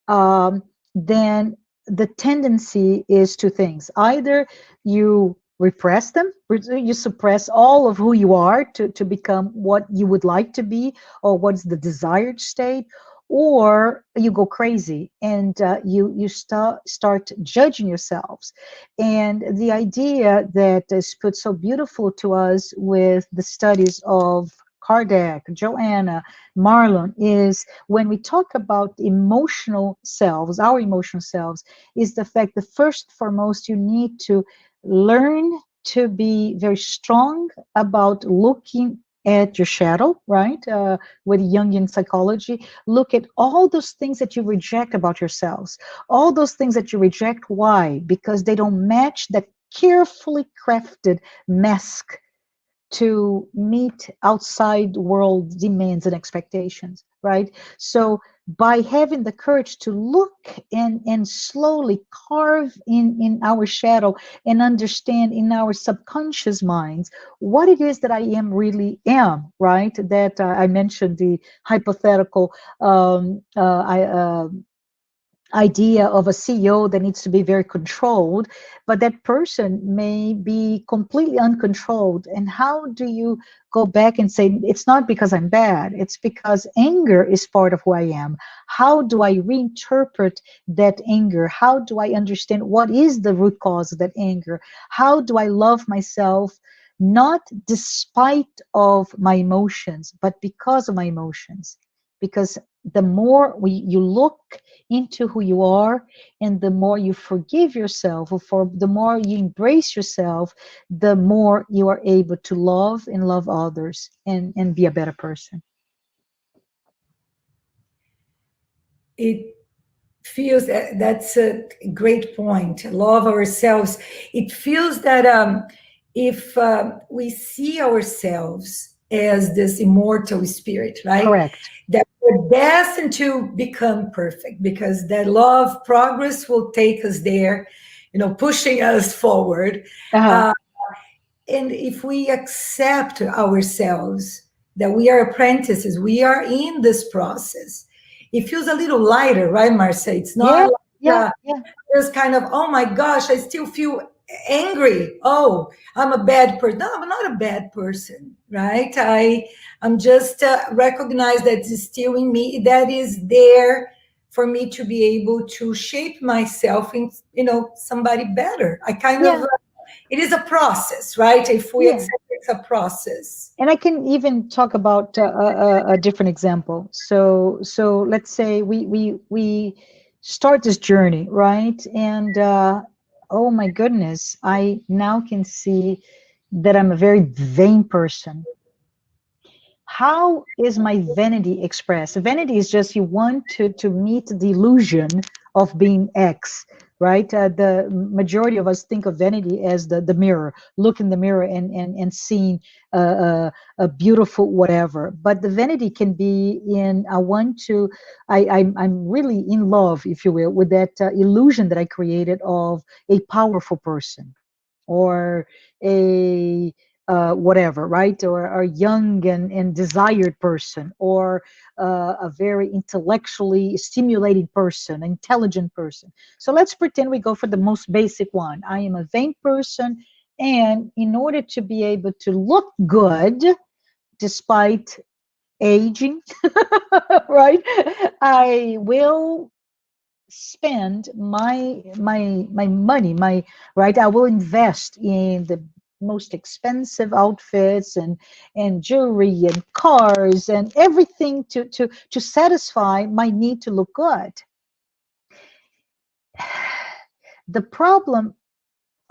then the tendency is two things. Either you repress them, you suppress all of who you are to become what you would like to be, or what's the desired state, or you go crazy and you start judging yourselves. And the idea that is put so beautiful to us with the studies of Kardec, Joanna, Marlon, is when we talk about emotional selves, our emotional selves, is the fact that first and foremost, you need to learn to be very strong about looking at your shadow, right? With Jungian psychology, look at all those things that you reject about yourselves, all those things that you reject. Why? Because they don't match that carefully crafted mask to meet outside world demands and expectations, right? So by having the courage to look and slowly carve in our shadow and understand in our subconscious minds what it is that I really am, right? That I mentioned the hypothetical idea of a CEO that needs to be very controlled, but that person may be completely uncontrolled. And how do you go back and say, it's not because I'm bad, it's because anger is part of who I am? How do I reinterpret that anger? How do I understand what is the root cause of that anger? How do I love myself, not despite of my emotions, but because of my emotions? Because the more you look into who you are, and the more you forgive yourself, or for the more you embrace yourself, the more you are able to love and love others, and be a better person. It feels that's a great point. Love ourselves. It feels that if we see ourselves as this immortal spirit, right? Correct. That we're destined to become perfect, because that love progress will take us there, pushing us forward. Uh-huh. And if we accept ourselves, that we are apprentices, we are in this process, it feels a little lighter, right, Marcia? It's not Yeah, like yeah, yeah. there's kind of, oh my gosh, I still feel angry. Oh, I'm a bad person. No, I'm not a bad person, right? I'm just recognize that it's still in me, that is there for me to be able to shape myself in, somebody better. I kind of, Yeah, it is a process, right? If we yeah. accept it's a process. And I can even talk about a different example. So let's say we start this journey, right? And oh my goodness, I now can see that I'm a very vain person. How is my vanity expressed? Vanity is just you want to meet the illusion of being X, right? The majority of us think of vanity as the mirror. Look in the mirror and seeing a beautiful whatever. But the vanity can be in I want to. I'm really in love, if you will, with that illusion that I created of a powerful person or a whatever, right? Or a young and desired person, or a very intellectually stimulated person, intelligent person. So let's pretend we go for the most basic one. I am a vain person, and in order to be able to look good despite aging, right? I will spend my money, my right, I will invest in the most expensive outfits and jewelry and cars and everything to satisfy my need to look good. The problem,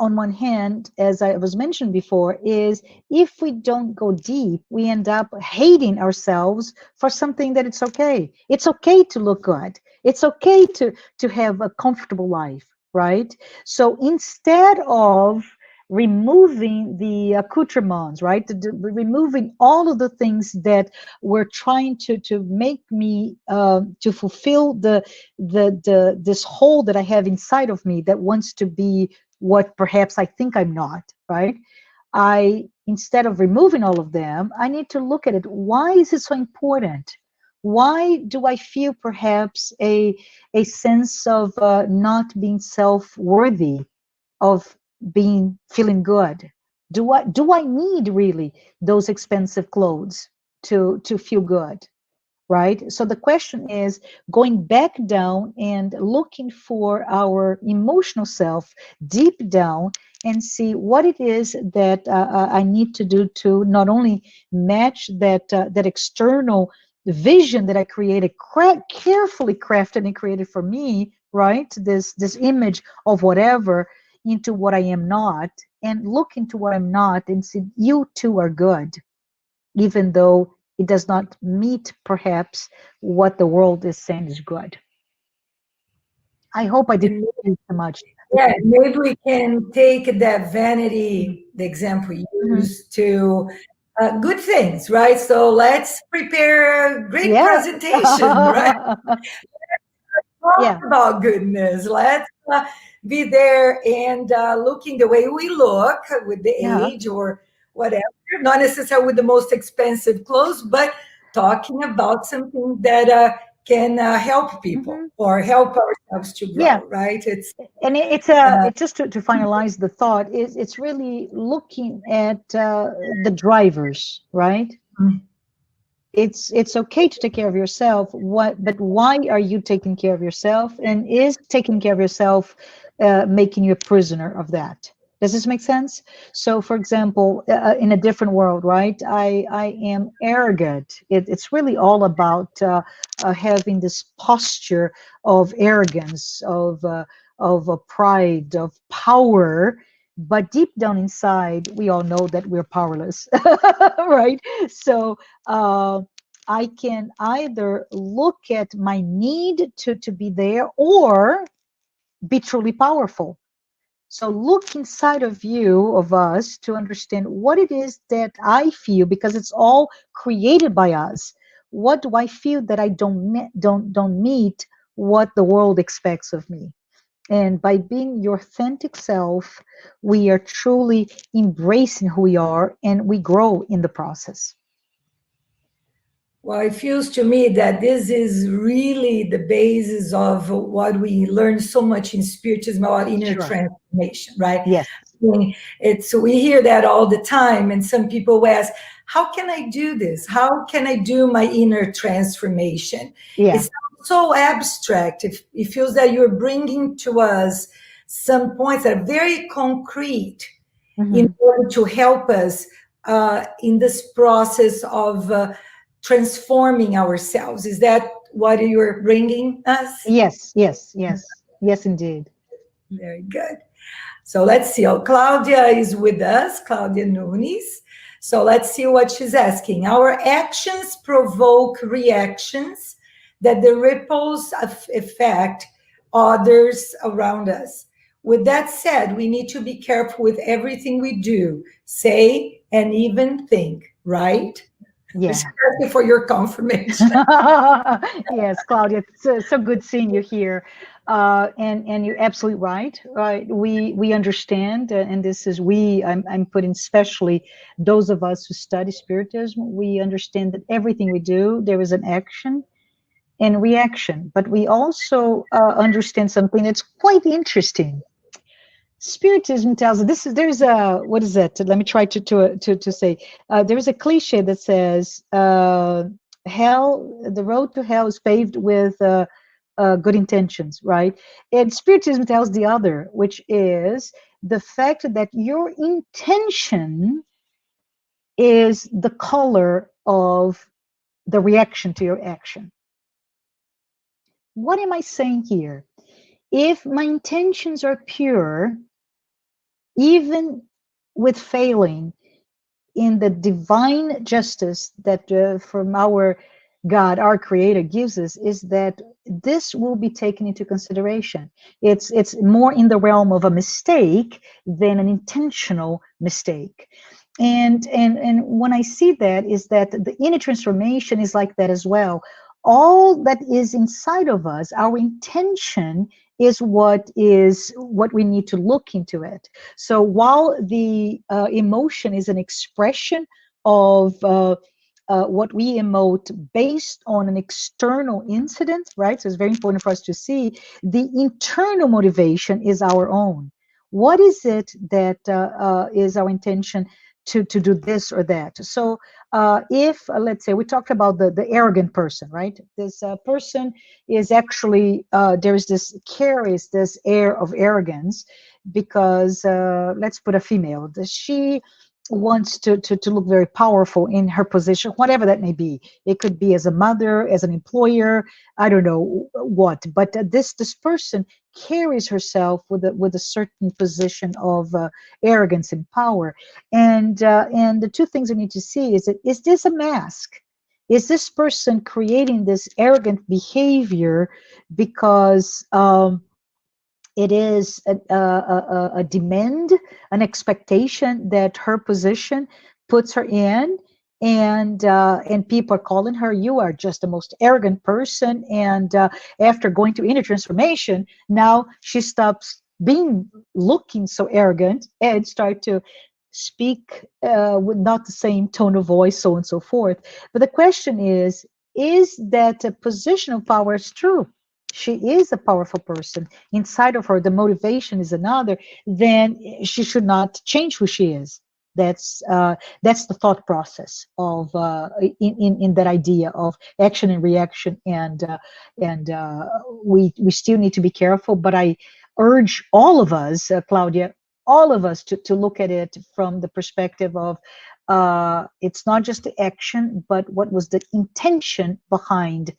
on one hand, as I was mentioned before, is if we don't go deep, we end up hating ourselves for something that it's okay. It's okay to look good. It's okay to have a comfortable life, right? So instead of removing the accoutrements, right, removing all of the things that were trying to make me to fulfill the this hole that I have inside of me that wants to be what perhaps I think I'm not, right? I, instead of removing all of them, I need to look at it. Why is it so important? Why do I feel perhaps a sense of not being self-worthy, of being feeling good? Do I need really those expensive clothes to feel good? Right? So the question is going back down and looking for our emotional self deep down and see what it is that I need to do to not only match that external vision that I created, carefully crafted and created for me, right? This image of whatever into what I am not, and look into what I'm not and see you too are good, even though it does not meet perhaps what the world is saying is good. I hope I didn't And say too much. yeah, maybe we can take that vanity, the example you Mhm. used, to good things, right? So let's prepare a great Yeah. presentation, right? Talk Yeah. about goodness. Let's be there and looking the way we look with the Yeah. age or whatever, not necessarily with the most expensive clothes, but talking about something that can help people Hmm. or help ourselves to Yeah. grow, right? It's And it's just to finalize the thought is it's really looking at the drivers, right? It's okay to take care of yourself, but why are you taking care of yourself, and is taking care of yourself making you a prisoner of that? Does this make sense? So for example, in a different world, right, I am arrogant. It's really all about having this posture of arrogance, of pride, of power, but deep down inside we all know that we're powerless. Right? So I can either look at my need to be there or be truly powerful. So look inside of you, of us, to understand what it is that I feel, because it's all created by us. What do I feel that I don't meet what the world expects of me? And by being your authentic self, we are truly embracing who we are, and we grow in the process. Well, it feels to me that this is really the basis of what we learn so much in Spiritism about inner Sure. transformation, right? Yes. I mean, it's we hear that all the time, and some people ask, "How can I do this? How can I do my inner transformation?" Yeah. It's so abstract. It feels that you're bringing to us some points that are very concrete in Mhm. order to help us in this process of transforming ourselves. Is that what you're bringing us? Yes, yes, yes, yes, indeed. Very good. So let's see. Oh, Claudia is with us, Claudia Nunes. So let's see what she's asking. Our actions provoke reactions that the ripples affect others around us. With that said, we need to be careful with everything we do, say, and even think, right? Yeah. Especially for your confirmation. Yes, Claudia, it's so good seeing you here. And you're absolutely right. Right, we understand, and this is we. I'm putting especially those of us who study spiritism. We understand that everything we do, there is an action and reaction. But we also understand something that's quite interesting. Spiritism tells us this is there's a what is that? Let me try to say. There's a cliche that says hell, the road to hell is paved with good intentions, right? And Spiritism tells the other, which is the fact that your intention is the color of the reaction to your action. What am I saying here? If my intentions are pure, even with failing in the divine justice that from our God, our Creator, gives us, is that this will be taken into consideration. It's more in the realm of a mistake than an intentional mistake. And when I see that, is that the inner transformation is like that as well. All that is inside of us, our intention is what we need to look into it. So while the emotion is an expression of what we emote based on an external incident, right? So it's very important for us to see the internal motivation is our own. What is it that is our intention to do this or that? So if let's say we talked about the arrogant person, right? This person is actually there's this carries this air of arrogance because let's put a female. She wants to look very powerful in her position, whatever that may be. It could be as a mother, as an employer, I don't know what. But this person carries herself with a certain position of arrogance and power. And the two things we need to see is that, is this a mask? Is this person creating this arrogant behavior because it is a demand, an expectation that her position puts her in, and people are calling her, you are just the most arrogant person, and after going through inner transformation, now she stops being looking so arrogant and start to speak with not the same tone of voice, so on and so forth. But the question is that a position of power is true? She is a powerful person. Inside of her, the motivation is another. Then she should not change who she is. That's the thought process of in that idea of action and reaction, and we still need to be careful. But I urge all of us, Claudia, all of us to look at it from the perspective of it's not just the action, but what was the intention behind.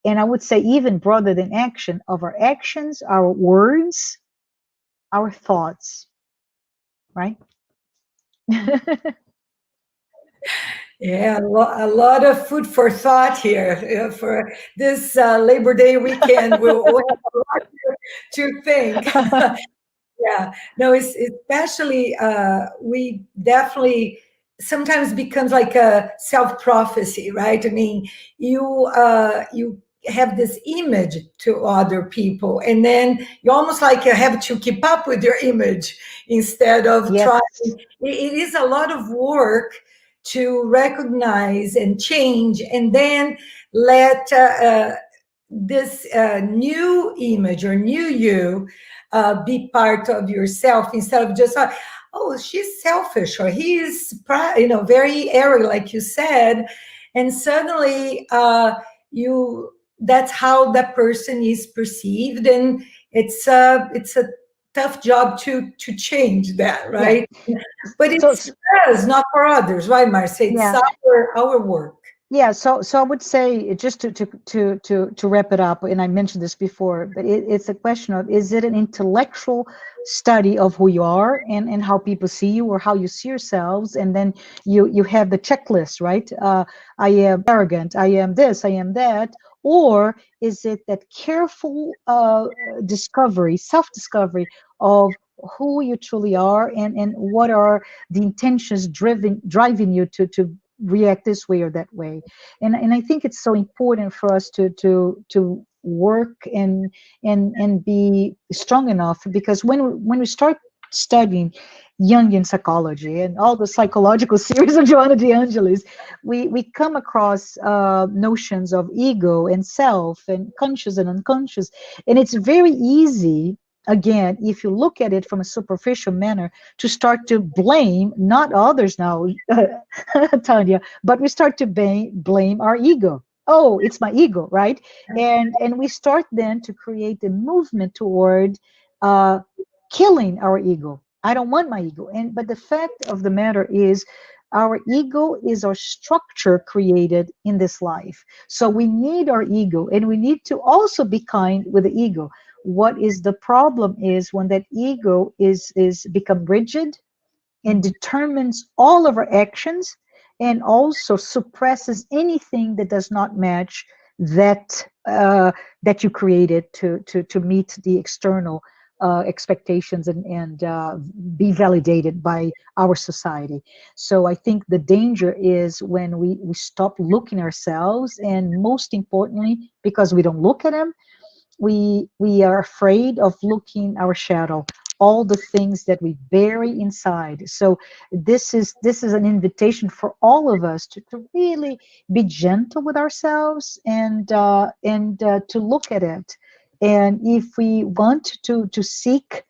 And I would say even broader than action, of our actions, our words, our thoughts, right? Yeah, a lot of food for thought here for this Labor Day weekend. We'll have a lot to think. Yeah, no, it's especially we definitely sometimes becomes like a self prophecy, right? I mean, you have this image to other people, and then you almost like have to keep up with your image instead of Yes. trying. It is a lot of work to recognize and change, and then let this new image or new you be part of yourself, instead of just oh, she's selfish, or he's very arrogant, like you said, and suddenly you that's how that person is perceived, and it's a tough job to change that, Yeah. right? But So it's us, not for others, right, Marcia? It's yeah. our work. Yeah, so I would say, just to wrap it up, and I mentioned this before, but it's a question of, is it an intellectual study of who you are and how people see you, or how you see yourselves, and then you have the checklist, right? I am arrogant, I am this, I am that, or is it that careful discovery, self-discovery of who you truly are, and what are the intentions driving you to react this way or that way. And I think it's so important for us to work and be strong enough, because when we start studying Jungian psychology and all the psychological series of Joanna De Angelis, we come across notions of ego and self and conscious and unconscious, and it's very easy, again, if you look at it from a superficial manner, to start to blame not others now, Tanya, but we start to blame our ego. Oh, it's my ego, right? And we start then to create a movement toward uh, killing our ego. I don't want my ego. But the fact of the matter is, our ego is our structure created in this life. So we need our ego, and we need to also be kind with the ego. What is the problem is when that ego is become rigid and determines all of our actions, and also suppresses anything that does not match that you created to meet the external expectations and be validated by our society. So I think the danger is when we stop looking ourselves, and most importantly, because we don't look at them, we are afraid of looking our shadow, all the things that we bury inside. So this is an invitation for all of us to really be gentle with ourselves, and to look at it. And if we want to seek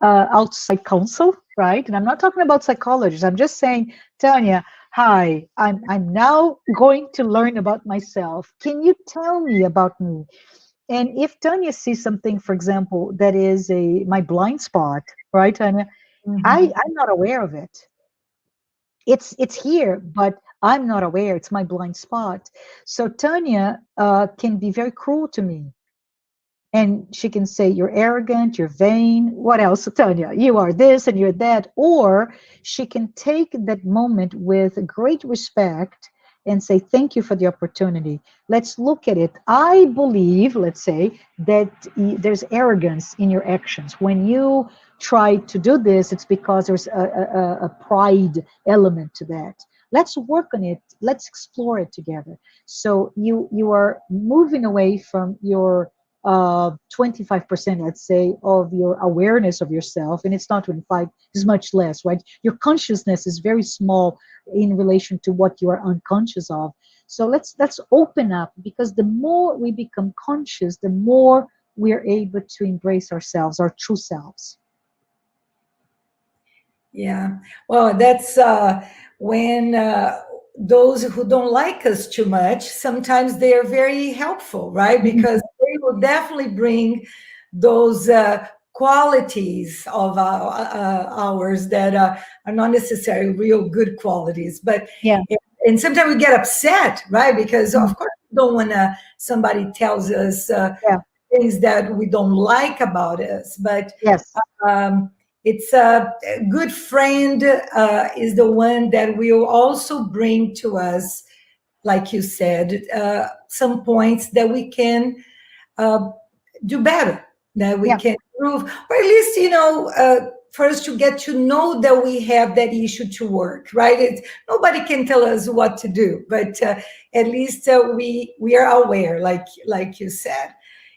outside counsel, right? And I'm not talking about psychologists. I'm just saying, Tanya, hi, I'm now going to learn about myself. Can you tell me about me? And if Tanya sees something, for example, that is my blind spot, right, Tanya? I'm not aware of it. It's here, but I'm not aware. It's my blind spot. So Tanya can be very cruel to me, and she can say, you're arrogant, you're vain. What else, Tanya? You are this and you're that. Or she can take that moment with great respect and say, thank you for the opportunity. Let's look at it. I believe, let's say, that there's arrogance in your actions. When you try to do this, it's because there's a pride element to that. Let's work on it. Let's explore it together. So you are moving away from your 25%, let's say, of your awareness of yourself, and it's not 25, it's much less, right? Your consciousness is very small in relation to what you are unconscious of. So let's open up, because the more we become conscious, the more we are able to embrace ourselves, our true selves. Yeah. Well, that's when those who don't like us too much, sometimes they are very helpful, right? Because they will definitely bring those qualities of ours that are not necessarily real good qualities. But Yeah. and sometimes we get upset, right? Because of course we don't want somebody tells us Yeah. things that we don't like about us. But Yes. it's a good friend is the one that will also bring to us, like you said, some points that we can do better, that we Yeah. can improve, or at least, for us to get to know that we have that issue to work, right? Nobody can tell us what to do, but at least we are aware, like you said.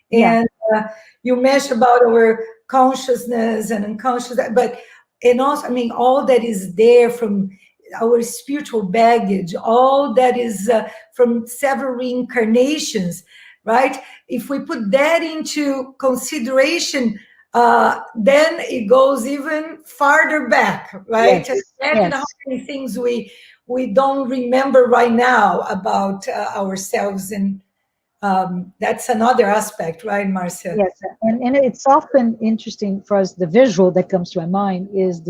Yeah. And you mentioned about our consciousness and unconscious, but and also, I mean, all that is there from our spiritual baggage, all that is from several reincarnations, right? If we put that into consideration, then it goes even farther back, right? Yes, Imagine how yes. many things we don't remember right now about ourselves, and that's another aspect, right, Marcia? Yes, and it's often interesting for us. The visual that comes to my mind is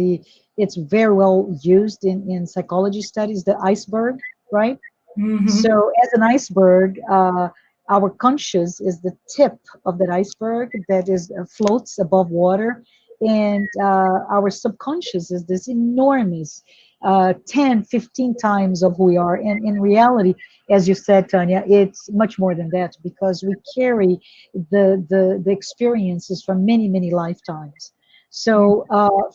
it's very well used in psychology studies, the iceberg, right? Hmm. So as an iceberg, our conscious is the tip of that iceberg that is floats above water, and our subconscious is this enormous 10, 15 times of who we are. And in reality, as you said, Tanya, it's much more than that because we carry the experiences from many, many lifetimes. So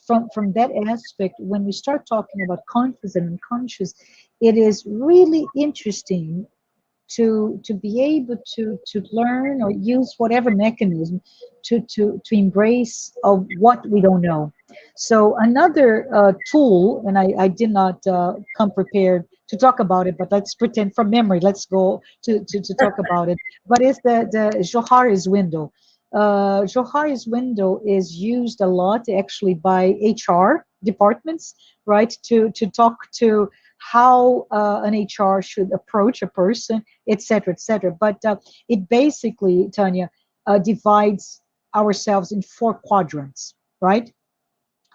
from that aspect, when we start talking about conscious and unconscious, it is really interesting to be able to learn or use whatever mechanism to embrace of what we don't know. So another tool, and I did not come prepared to talk about it, but let's pretend from memory. Let's go to talk about it. But it's the Johari's window. Johari's window is used a lot actually by HR departments, right? To talk to how an HR should approach a person, etc., etc. But it basically, Tanya, divides ourselves in four quadrants, right?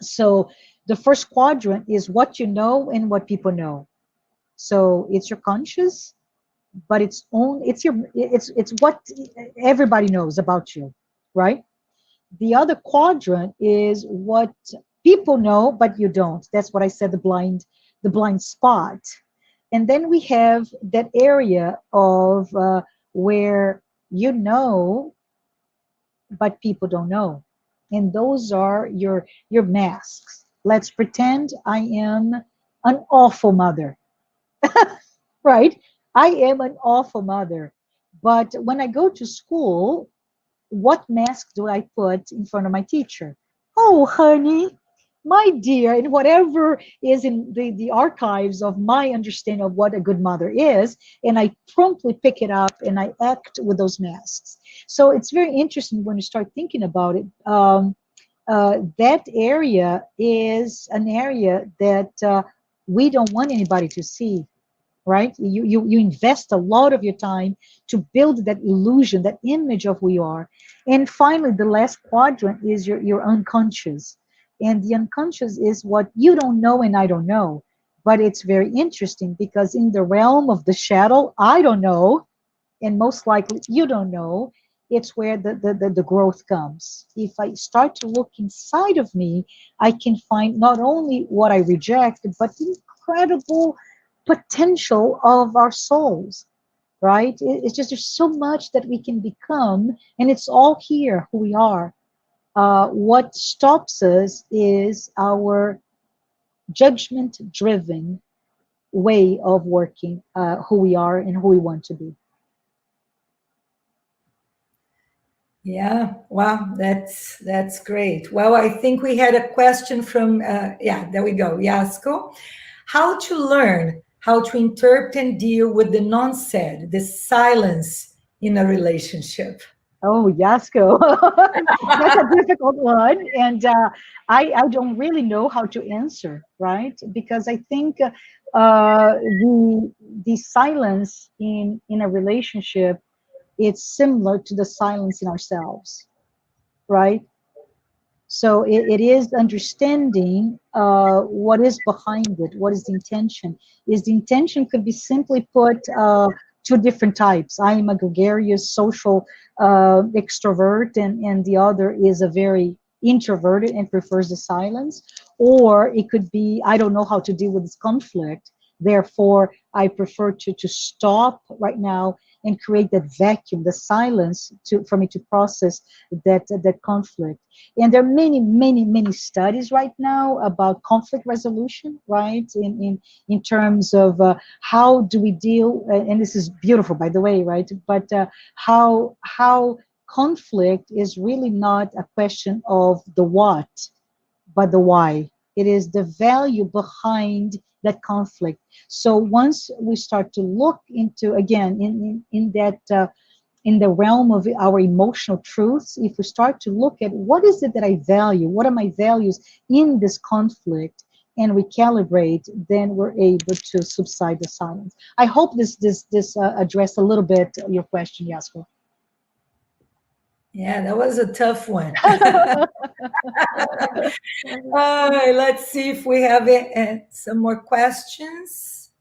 So the first quadrant is what you know and what people know. So it's your conscious, but it's what everybody knows about you, right? The other quadrant is what people know but you don't. That's what I said, the blind spot. And then we have that area of where you know but people don't know, and those are your masks. Let's pretend I am an awful mother, right? I am an awful mother, but when I go to school, what mask do I put in front of my teacher? Oh, honey, my dear, and whatever is in the archives of my understanding of what a good mother is, and I promptly pick it up and I act with those masks. So it's very interesting when you start thinking about it. That area is an area that we don't want anybody to see, right? You invest a lot of your time to build that illusion, that image of who you are. And finally, the last quadrant is your unconscious. And the unconscious is what you don't know and I don't know. But it's very interesting because in the realm of the shadow, I don't know, and most likely you don't know, it's where the growth comes. If I start to look inside of me, I can find not only what I reject, but the incredible potential of our souls, right? It's just there's so much that we can become, and it's all here, who we are. What stops us is our judgment driven way of working, who we are and who we want to be. Yeah, wow, that's great. Well, I think we had a question from yeah, there we go, Yasko. How to learn how to interpret and deal with the non-said, the silence in a relationship. Oh, Yasko. That's a difficult one. And I don't really know how to answer, right? Because I think the silence in a relationship, it's similar to the silence in ourselves, right? So it is understanding what is behind it, what is the intention. Is the intention could be simply put two different types. I am a gregarious social extrovert, and the other is a very introverted and prefers the silence. Or it could be, I don't know how to deal with this conflict, therefore I prefer to stop right now and create that vacuum, the silence, for me to process that conflict. And there are many, many, many studies right now about conflict resolution, right? In terms of how do we deal, and this is beautiful, by the way, right? But how conflict is really not a question of the what, but the why. It is the value behind that conflict. So once we start to look into, again, in that in the realm of our emotional truths, if we start to look at what is it that I value, what are my values in this conflict, and recalibrate, then we're able to subside the silence. I hope this addressed a little bit your question, Jasper. Yeah, that was a tough one. Let's see if we have some more questions.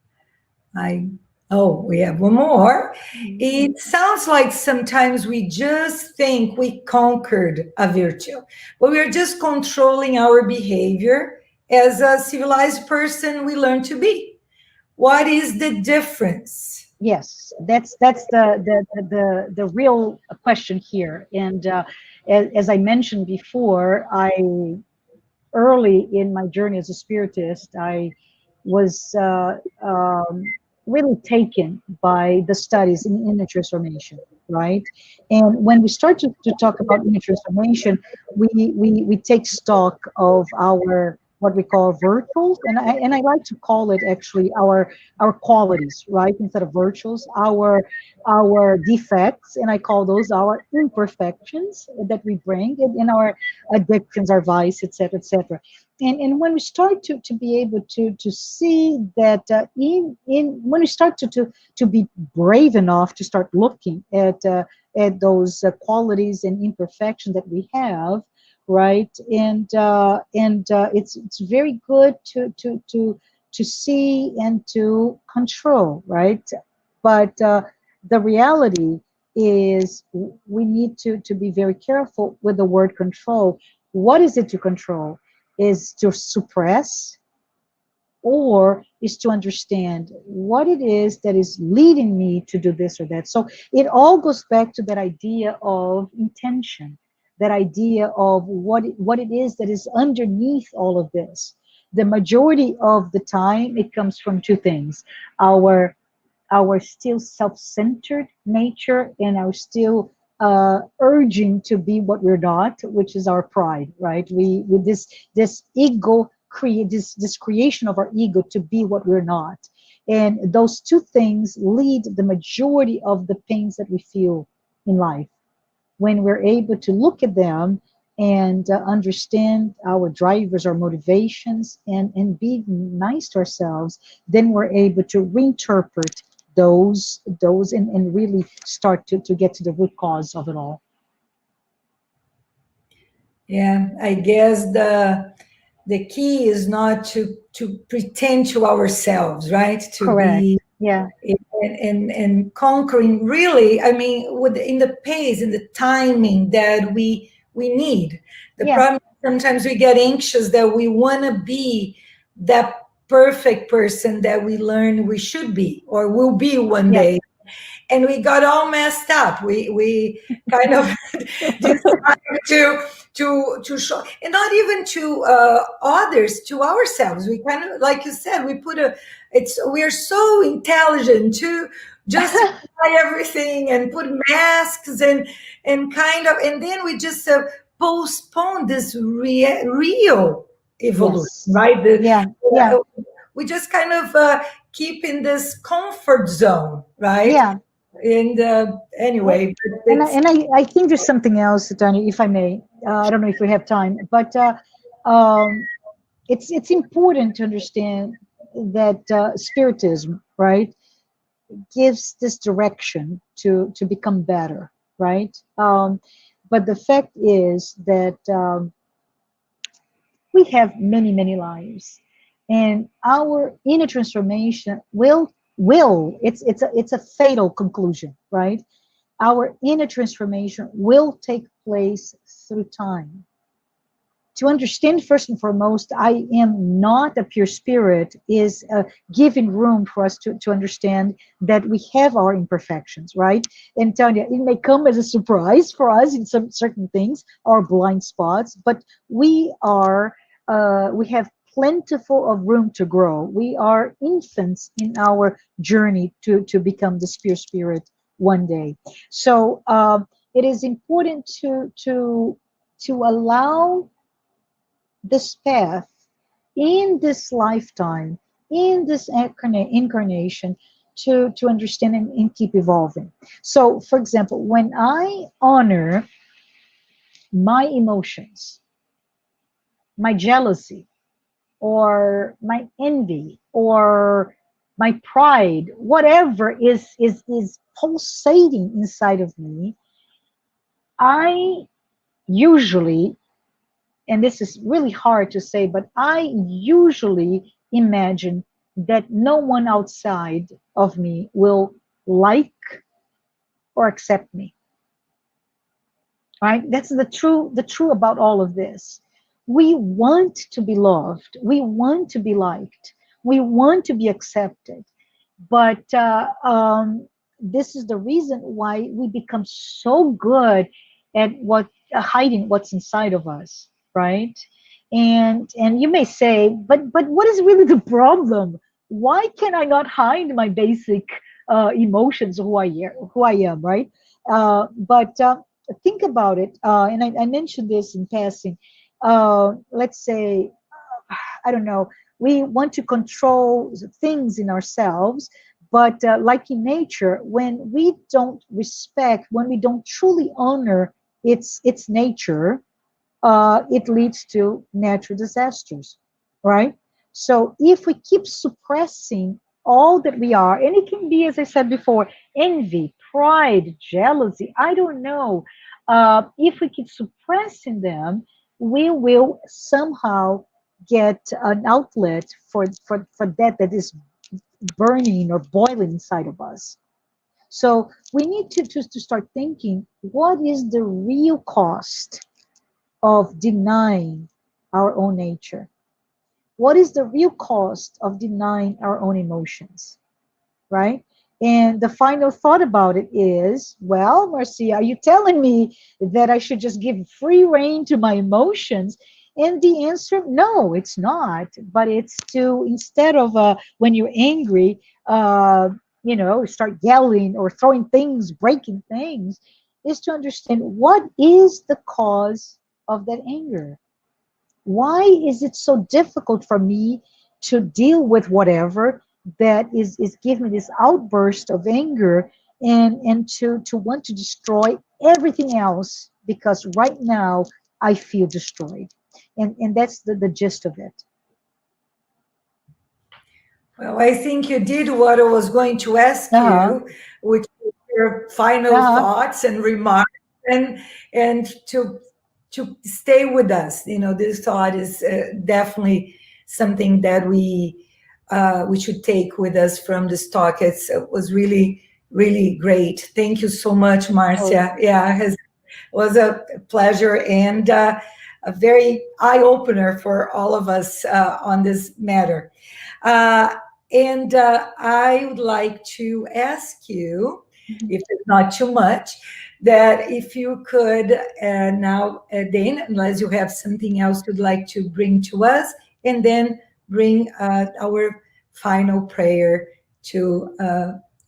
We have one more. It sounds like sometimes we just think we conquered a virtue, but we are just controlling our behavior as a civilized person we learn to be. What is the difference? Yes, that's the real question here. And as I mentioned before, early in my journey as a spiritist, I was really taken by the studies in inner transformation, right? And when we start to talk about inner transformation, we take stock of our what we call virtuals, and I like to call it actually our qualities, right? Instead of virtuals, our defects, and I call those our imperfections that we bring in our addictions, our vice, etc., etc. And when we start to be able to see that when we start to be brave enough to start looking at those qualities and imperfections that we have, right? And it's very good to see and to control, right? But the reality is we need to be very careful with the word control. What is it to control? Is to suppress, or is to understand what it is that is leading me to do this or that. So it all goes back to that idea of intention, that idea of what it is that is underneath all of this. The majority of the time, it comes from two things: our still self-centered nature, and our still urging to be what we're not, which is our pride, right? We with this ego create this creation of our ego to be what we're not, and those two things lead the majority of the pains that we feel in life. When we're able to look at them and understand our drivers, our motivations, and be nice to ourselves, then we're able to reinterpret those and really start to get to the root cause of it all. Yeah, I guess the key is not to pretend to ourselves, right? To Correct. be Yeah. and conquering, really, I mean, in the pace, in the timing that we need. The problem is sometimes we get anxious that we want to be that perfect person that we learn we should be or will be one day. And we got all messed up. We kind of decided to show, and not even to others, to ourselves. We kind of, like you said, we're so intelligent to justify everything and put masks and kind of, and then we just postpone this real evolution, right? We just kind of keep in this comfort zone, right? Yeah. And anyway, and I think there's something else, Tanya, if I may. I don't know if we have time, but it's important to understand that spiritism, right, gives this direction to become better, right? But the fact is that we have many lives, and our inner transformation will it's a fatal conclusion, right? Our inner transformation will take place through time. To understand, first and foremost, I am not a pure spirit is giving room for us to understand that we have our imperfections, right? And Tanya, it may come as a surprise for us in some certain things, our blind spots, but we have plentiful of room to grow. We are infants in our journey to become the spirit one day. So it is important to allow this path in this lifetime in this incarnation to understand and keep evolving. So, for example, when I honor my emotions, my jealousy, or my envy, or my pride, whatever is pulsating inside of me, I usually, and this is really hard to say, but I usually imagine that no one outside of me will like or accept me. Right? That's the true about all of this. We want to be loved. We want to be liked. We want to be accepted. But this is the reason why we become so good at what hiding what's inside of us, right? And you may say, but what is really the problem? Why can I not hide my basic emotions, who I am, right? But think about it, and I mentioned this in passing. Let's say, I don't know, we want to control things in ourselves, but like in nature, when we don't respect, when we don't truly honor its nature, it leads to natural disasters, right? So if we keep suppressing all that we are, and it can be, as I said before, envy, pride, jealousy, I don't know. If we keep suppressing them, we will somehow get an outlet for that is burning or boiling inside of us. So we need to start thinking, what is the real cost of denying our own nature? What is the real cost of denying our own emotions, right? And the final thought about it is, well, Marcia, are you telling me that I should just give free rein to my emotions? And the answer, no, it's not. But it's to, instead of when you're angry, start yelling or throwing things, breaking things, is to understand what is the cause of that anger. Why is it so difficult for me to deal with whatever that is giving me this outburst of anger, and to want to destroy everything else because right now I feel destroyed? And that's the gist of it. Well, I think you did what I was going to ask Uh-huh. you, which is your final Uh-huh. thoughts and remarks, and to stay with us. You know, this thought is definitely something that we should take with us from this talk. It was really really great. Thank you so much, Oh, Marcia. Yeah, it was a pleasure and a very eye opener for all of us on this matter. Uh, and I would like to ask you, mhm. if it's not too much, that if you could now, Dane, unless you have something else you'd like to bring to us, and then bring our final prayer to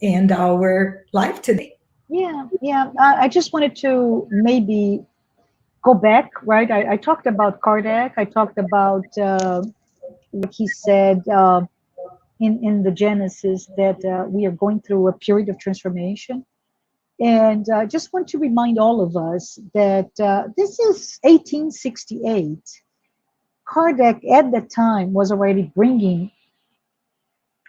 end our life today. Yeah, yeah. I just wanted to maybe go back, right? I talked about Kardec. I talked about what he said in the Genesis, that we are going through a period of transformation. And I just want to remind all of us that this is 1868. Kardec at that time was already bringing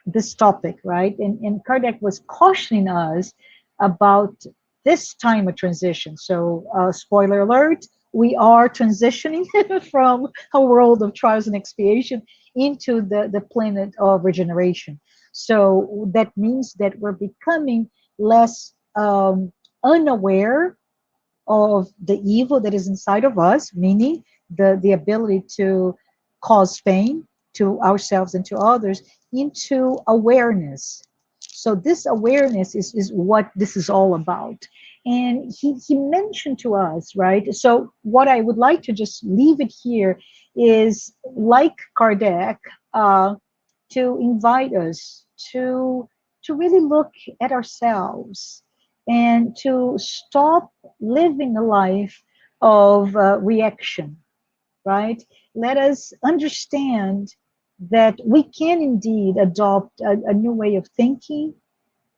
this topic, right? And Kardec was cautioning us about this time of transition. So, spoiler alert, we are transitioning from a world of trials and expiation into the planet of regeneration. So, that means that we're becoming less unaware of the evil that is inside of us, meaning the ability to cause pain to ourselves and to others, into awareness. So this awareness is what this is all about. And he mentioned to us, right? So what I would like to just leave it here is, like Kardec, to invite us to really look at ourselves and to stop living a life of reaction, right? Let us understand that we can indeed adopt a new way of thinking,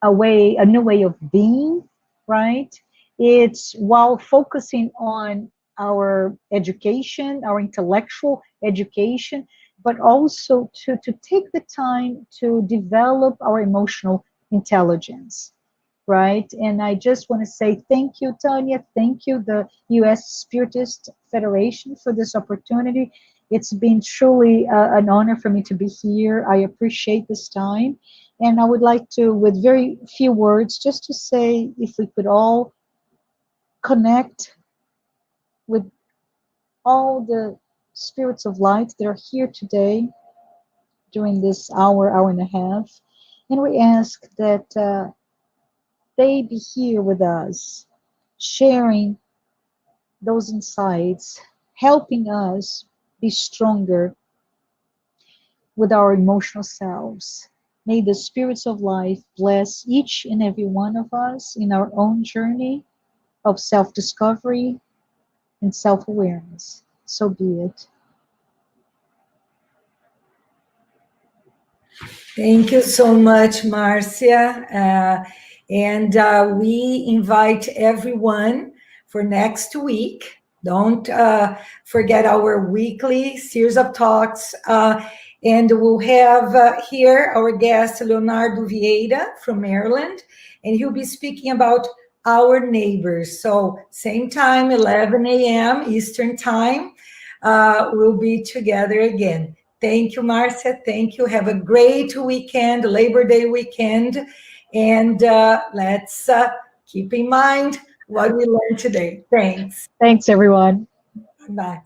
a new way of being, right? It's while focusing on our education, our intellectual education, but also to take the time to develop our emotional intelligence, right? And I just want to say thank you, Tanya. Thank you, the U.S. Spiritist Federation, for this opportunity. It's been truly an honor for me to be here. I appreciate this time. And I would like to, with very few words, just to say if we could all connect with all the spirits of light that are here today during this hour, hour and a half. And we ask that they be here with us, sharing those insights, helping us be stronger with our emotional selves. May the spirits of life bless each and every one of us in our own journey of self-discovery and self-awareness. So be it. Thank you so much, Marcia. And we invite everyone for next week. Don't forget our weekly series of talks. And we'll have here our guest, Leonardo Vieira from Maryland, and he'll be speaking about our neighbors. So same time, 11 a.m. Eastern time, we'll be together again. Thank you, Marcia. Thank you. Have a great weekend, Labor Day weekend. And let's keep in mind what we learned today. Thanks. Thanks, everyone. Bye.